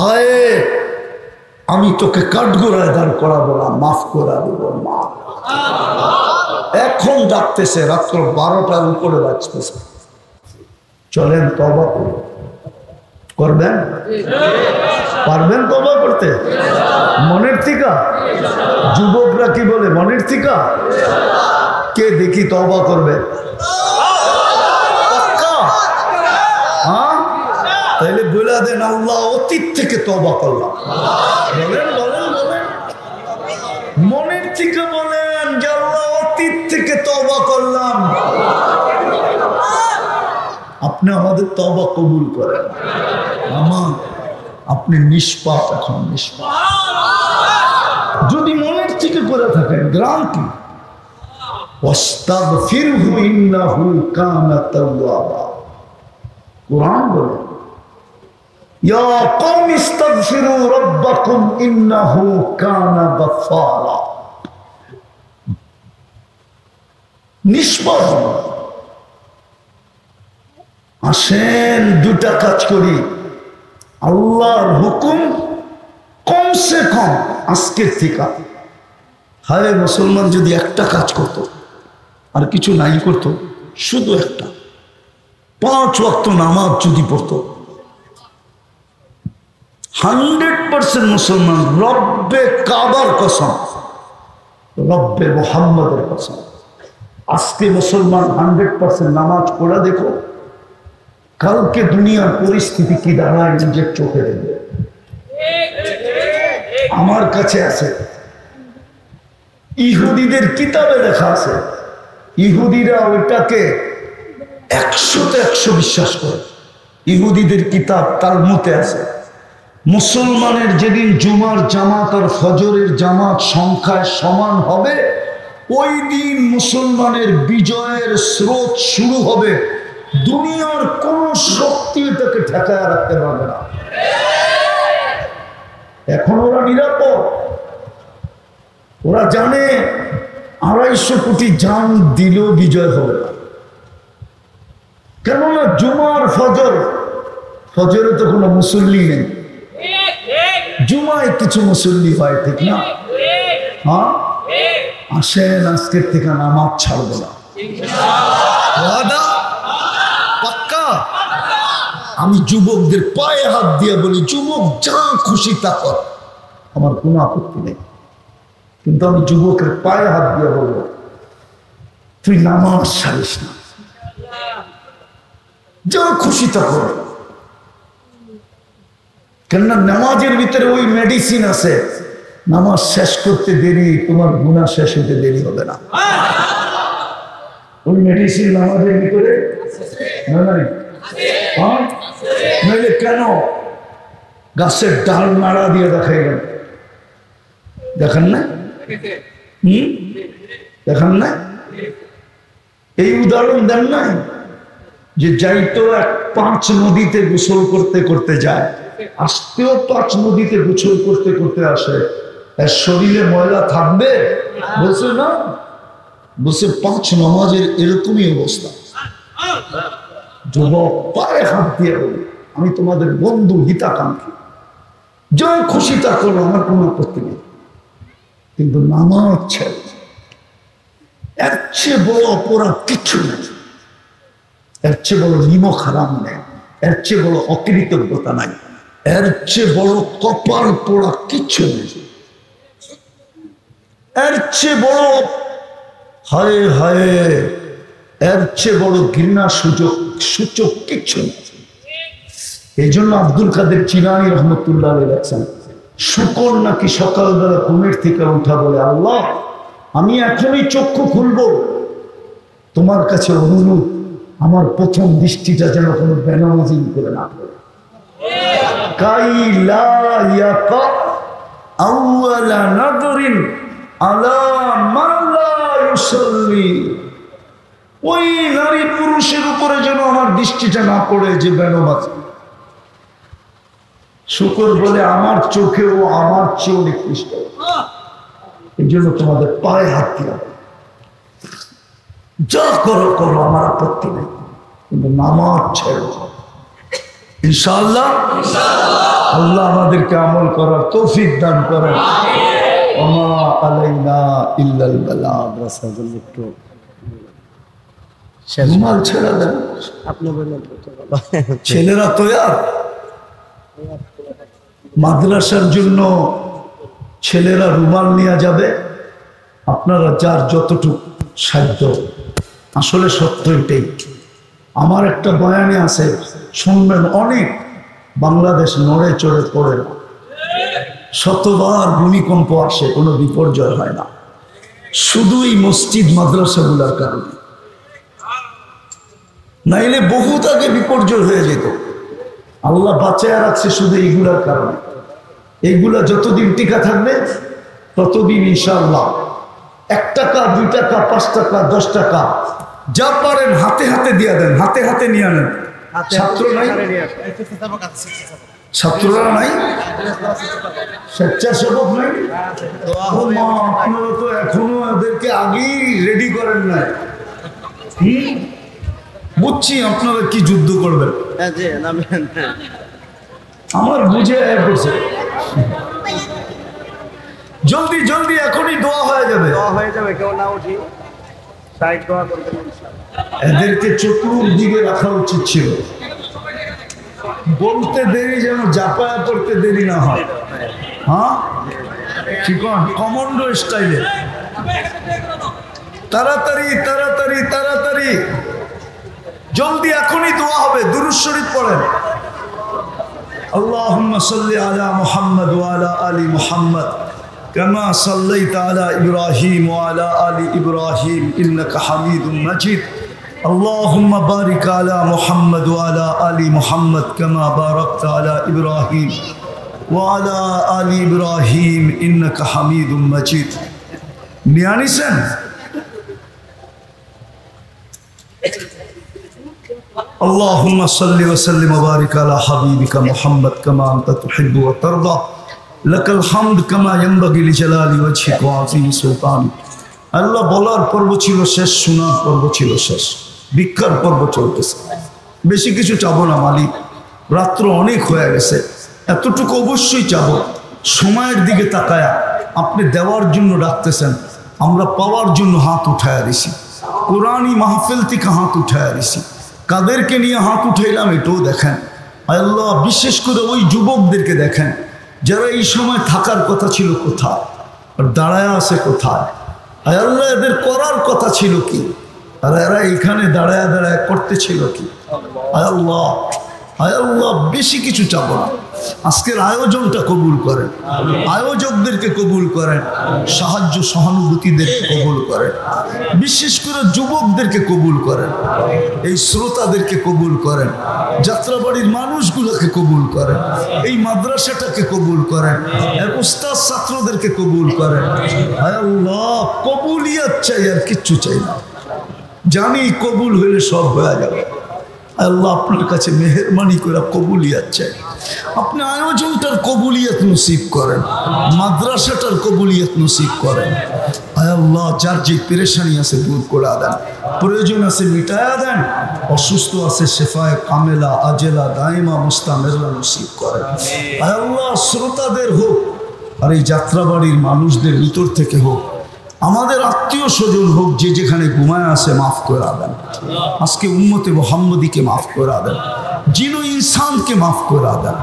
আয় আমি তোকে কাঠগোড়ায় দাঁড় করাবো না, মাফ করা দেবো, মা। এখন ডাকতেছে, রাত্র 12টার উপরে বাজতেছে। চলেন তওবা করুন। করবেন? পারবেন তওবা করতে? মনের থিকা? যুবকরা কি বলে মনের থিকা? কে দেখি তওবা করবে? তাইলে বলে দেন, আল্লাহ অতীত থেকে তওবা করলাম। বলেন বলেন বলেন, মনের থেকে বলেন যে আল্লাহ অতীত থেকে তওবা করলাম। আপনি আমাদের তওবা কবুল করেন। আমার আপনি নিষ্পাপ, এখন নিষ্পাপ। যদি মনের থেকে করে থাকেন, গ্রান্টি ওয়াস্তাগফিরহু ইন্নাহু কানা তাওয়াবা। কুরআন বলে ইয়া কওমি ইস্তাগফিরু রাব্বাকুম ইন্নাহু কানা গাফফারা। নিষ্পাপ। আসেন দুটা কাজ করি। আল্লাহর হুকুম কমসে কম আজকের থেকে। হায় মুসলমান যদি একটা কাজ করত, আর কিছু নাই করত, শুধু একটা 5 ওয়াক্ত নামাজ যদি পড়তো, 100% মুসলমান, রব্বে কাবার কসম, রব্বে মুহাম্মদের কসম, আজকে মুসলমান 100% নামাজ পড়া দেখো, কালকে দুনিয়ার পরিস্থিতি কি দাঁড়ায় নিজের চোখে দেখবে। আমার কাছে আছে, ইহুদিদের কিতাবে লেখা আছে, ইহুদিরা ওইটাকে 100তে 100 বিশ্বাস করে। ইহুদিদের কিতাব তালমুদে আছে, মুসলমানের যেদিন জুমার জামাত আর ফজরের জামাত সংখ্যায় সমান হবে, ওই দিন মুসলমানের বিজয়ের স্রোত শুরু হবে। দুনিয়ার কোন শক্তি এটাকে ঠেকায় রাখতে পারবে না। এখন ওরা নিরাপদ। ওরা জানে 250 কোটি জান দিলেও বিজয় হবে না। কেননা জুমার ফজরে তো কোনো মুসল্লি নেই, জুমায় কিছু মুসল্লি হয়, ঠিক না? হ্যাঁ, আসেন আজকের থেকে নামাজ ছাড়বো না। পাক্কা? আমি যুবকদের পায়ে হাত দিয়ে বলি, যুবক যা খুশি তা কর, আমার কোনো আপত্তি নেই, কিন্তু আমি যুবকের পায়ে হাত দিয়ে বলবো, তুই নামাজ ছাড়িস না, যা খুশি তা কর। কেননা নামাজের ভিতরে ওই মেডিসিন আছে, নামাজ শেষ করতে দেরি, তোমার গুনাহ শেষ হতে দেরি হবে না। ওই মেডিসিন নামাজের ভিতরে নইলে কেন গাছের ডাল নাড়া দিয়ে দেখাইলেন? দেখেন না? দেখেন না? এই উদাহরণ দেন নাই যে যাইতো 5 নদীতে গোসল করতে করতে যায়, আসতেও 5 নদীতে গোসল করতে করতে আসে, এর শরীরে ময়লা থাকবে? বলছে না, বলছে 5 নামাজের এরকমই অবস্থা। যুবক পায়ে হাত দিয়ে বলি, আমি তোমাদের বন্ধু, হিতাকাঙ্ক্ষী, যা খুশি তা করো, আমার কোনো আপত্তি নেই, কিন্তু নামাজ ছেড়ে এর চেয়ে বড় অপরাধ কিছু নেই, এর চেয়ে বড় নিমক হারাম নেই, এর চেয়ে বড় অকৃতজ্ঞতা নাই, এর চেয়ে বড় কপাল পোড়া কিছু নেই, এর চেয়ে বড় হায় হায়, এর চেয়ে বড় ঘৃণা সূচক কিছু নেই। এই জন্য আব্দুল কাদের চিলানী রহমতুল্লাহ লেখছেন, শুকর নাকি সকালবেলা ঘুমের থেকে উঠা বলে, আল্লাহ আমি এখনই চক্ষু খুলবো, তোমার কাছে অনুরোধ, আমার প্রথম দৃষ্টিটা যেন কোনো বেনামাজিন করে না পড়ে। কাইলা ইয়াকা আউয়ালা নাদরিন আলা মান লা ইউসাল্লি, ওই নারী পুরুষের উপরে যেন আমার দৃষ্টিটা না পড়ে যে বেনামাজি। শুকর বলে, আমার চোখেও আমার চেয়েও নিকৃষ্ট, এই জন্য তোমাদের পায়ে হাত দিয়া যা করো করো, আমার আপত্তি নেই, কিন্তু নামাজ ছেড়ো। ইনশাআল্লাহ আল্লাহ আমাদেরকে আমল করার তৌফিক দান করেন। ওমা আলাইনা ইল্লাল বালাগ। রুমাল ছেড়ে দেন, ছেলেরা তৈয়ার। মাদ্রাসার জন্য ছেলেরা রুমাল নিয়ে যাবে, আপনারা যার যতটুকু সাধ্য। আসলে সত্য এটাই। আমার একটা বয়ানে আছে, শুনবেন, অনেক বাংলাদেশ নড়ে চড়ে পড়ে না, শতবার ভূমিকম্প আসে, কোনো বিপর্যয় হয় না, শুধু এই মসজিদ মাদ্রাসাগুলোর কারণে, নাইলে বহুত আগে বিপর্যয় হয়ে যেত। আল্লাহ বাঁচায় রাখছে শুধু এইগুলার কারণে। এইগুলা যতদিন টিকা থাকবে ততদিন ইনশাআল্লাহ 1 টাকা 2 টাকা 5 টাকা 10 টাকা যা পারেন হাতে হাতে দিয়ে দেন, হাতে হাতে নিয়ে আনেন। ছাত্র নাই, ছাত্ররা নাই, স্বেচ্ছাসেবক নাই, আপনারা তো এখনো এদেরকে আগেই রেডি করেন নাই। বুঝছি আপনারা কি যুদ্ধ করবেন, আমার বুঝে পড়ছে। জলদি জলদি এখনই দোয়া হয়ে যাবে, কেউ না উঠি, এদেরকে চতুর্দিকে রাখা উচিত ছিল, বলতে দেরি যেন জাপায়া পড়তে দেরি না হয়। হ্যাঁ ঠিক, কমান্ডো স্টাইলে তাড়াতাড়ি তাড়াতাড়ি তাড়াতাড়ি জলদি, এখনই দোয়া হবে। দুরূদ শরীফ পড়েন। আল্লাহুম্মা সাল্লি আলা মুহাম্মদ ওয়া আলা আলি মুহাম্মদ কামা সাল্লাইতা আলা ইব্রাহিম ওয়া আলা আলি ইব্রাহিম ইন্নাকা হামিদুম মাজিদ। আল্লাহুম্মা বারিক আলা মুহাম্মদ ওয়া আলা আলি মুহাম্মদ কামা বারাকতা আলা ইব্রাহিম ওয়া আলা আলি ইব্রাহিম ইন্নাকা হামিদুম মাজিদ। নিয়ানিছেন? اللهم صل وسلم وبارك على حبيبك محمد كما أنت تحب وترضى লাকাল হামদ কামা ইয়ানবাগি লিজালালি ওয়াজহিকা ওয়া আযীমি সুলতান। আল্লাহ বলার পর্ব ছিল শেষ, শোনার পর্ব ছিল শেষ, ভিক্ষার পর্ব চলতেছে। বেশি কিছু চাবো না মালিক, রাত্র অনেক হয়ে গেছে, এতটুকু অবশ্যই চাবো। সময়ের দিকে তাকায়া আপনি দেওয়ার জন্য ডাকতেছেন, আমরা পাওয়ার জন্য হাত উঠায়া দিছি। কোরআনী মাহফিল থেকে হাত উঠায়া দিছি। কাদেরকে নিয়ে হাত উঠাইলাম এটাও দেখেন। আল্লাহ বিশেষ করে ওই যুবকদেরকে দেখেন যারা এই সময় থাকার কথা ছিল কোথায়, আর দাঁড়ায় আছে কোথায়। আল্লাহ এদের করার কথা ছিল কি, আর এরা এখানে দাঁড়ায় দাঁড়ায় করতেছিল কি। আল্লাহ আল্লাহ বেশি কিছু চাবো না, আজকের আয়োজনটা কবুল করেন, আয়োজকদেরকে কবুল করেন, সাহায্য সহানুভূতিদেরকে কবুল করেন, বিশেষ করে যুবকদেরকে কবুল করেন, এই শ্রোতাদেরকে কবুল করেন, যাত্রাবাড়ির মানুষগুলোকে কবুল করেন, এই মাদ্রাসাটাকে কবুল করেন, এর উস্তাদ ছাত্রদেরকে কবুল করেন। আল্লাহ কবুলিয়াত চাই, আর কিচ্ছু চাই না। জানি কবুল হইলে সব হয়ে যাবে। আল্লাহ আপনার কাছে মেহেরবানি করে কবুলিয়াত চাই। আপনি আয়োজনটার কবুলিয়াত নসিব করেন, মাদ্রাসাটার কবুলিয়াত নসিব করেন। আল্লাহ যার যে পেরেশানি আছে দূর করে দেন, প্রয়োজন আছে মিটায়া দেন, অসুস্থ আছে শেফায়ে কামেলা আজেলা দাইমা মুস্তামেরলা নসিব করেন। আল্লাহ শ্রোতাদের হোক আর এই যাত্রাবাড়ির মানুষদের ভিতর থেকে হোক, আমাদের আত্মীয় স্বজন হোক, যে যেখানে ঘুমায় আছে মাফ করে দেন। আজকে উম্মতে মুহাম্মদীকে মাফ করে দেন, জিন ও ইনসানকে মাফ করে দেন।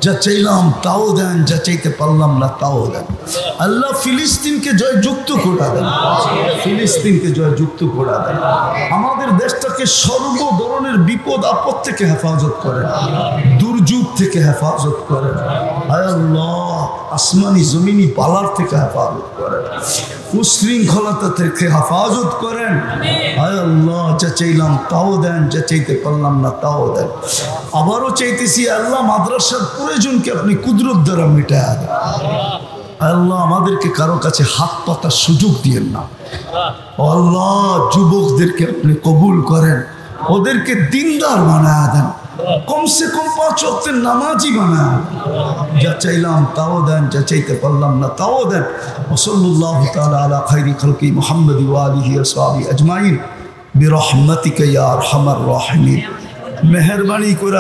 যা চাইলাম তাও দেন, যা চাইতে পারলাম না তাও দেন। আল্লাহ ফিলিস্তিনকে জয়যুক্ত করে দেন, ফিলিস্তিনকে জয়যুক্ত করে দেন। আমাদের দেশটাকে সর্ব ধরনের বিপদ আপদ থেকে হেফাজত করেন, দুর্যোগ থেকে হেফাজত করেন। আল্লাহ আসমানি জমিনি পালার থেকে হেফাজত করেন, উশৃঙ্খলতা থেকে হেফাজত করেন। আল্লাহ যা চাইলাম তাও দেন, যা চাইতে পারলাম না তাও দেন। আবারও চাইতেছি আল্লাহ মাদ্রাসার প্রয়োজনকে আপনি কুদরত দ্বারা মিটায়া দেন। আল্লাহ আমাদেরকে কারো কাছে হাত পাতার সুযোগ দিয়েন না। আল্লাহ যুবকদেরকে আপনি কবুল করেন, ওদেরকে দিনদার বানায়া দেন, কমসে কম 5 ওয়াক্তের নামাজি বানায়া দেন। যা চাইলাম তাও দেন, যা চাইতে পারলাম না তাও দেন। সাল্লাল্লাহু তাআলা আলা খায়রি খালকি মুহাম্মদ ওয়া আলিহি ওয়া সাহবিহি আজমাইন বিরহমাতিকা ইয়া আরহামার রাহিমিন। মেহেরবানি করে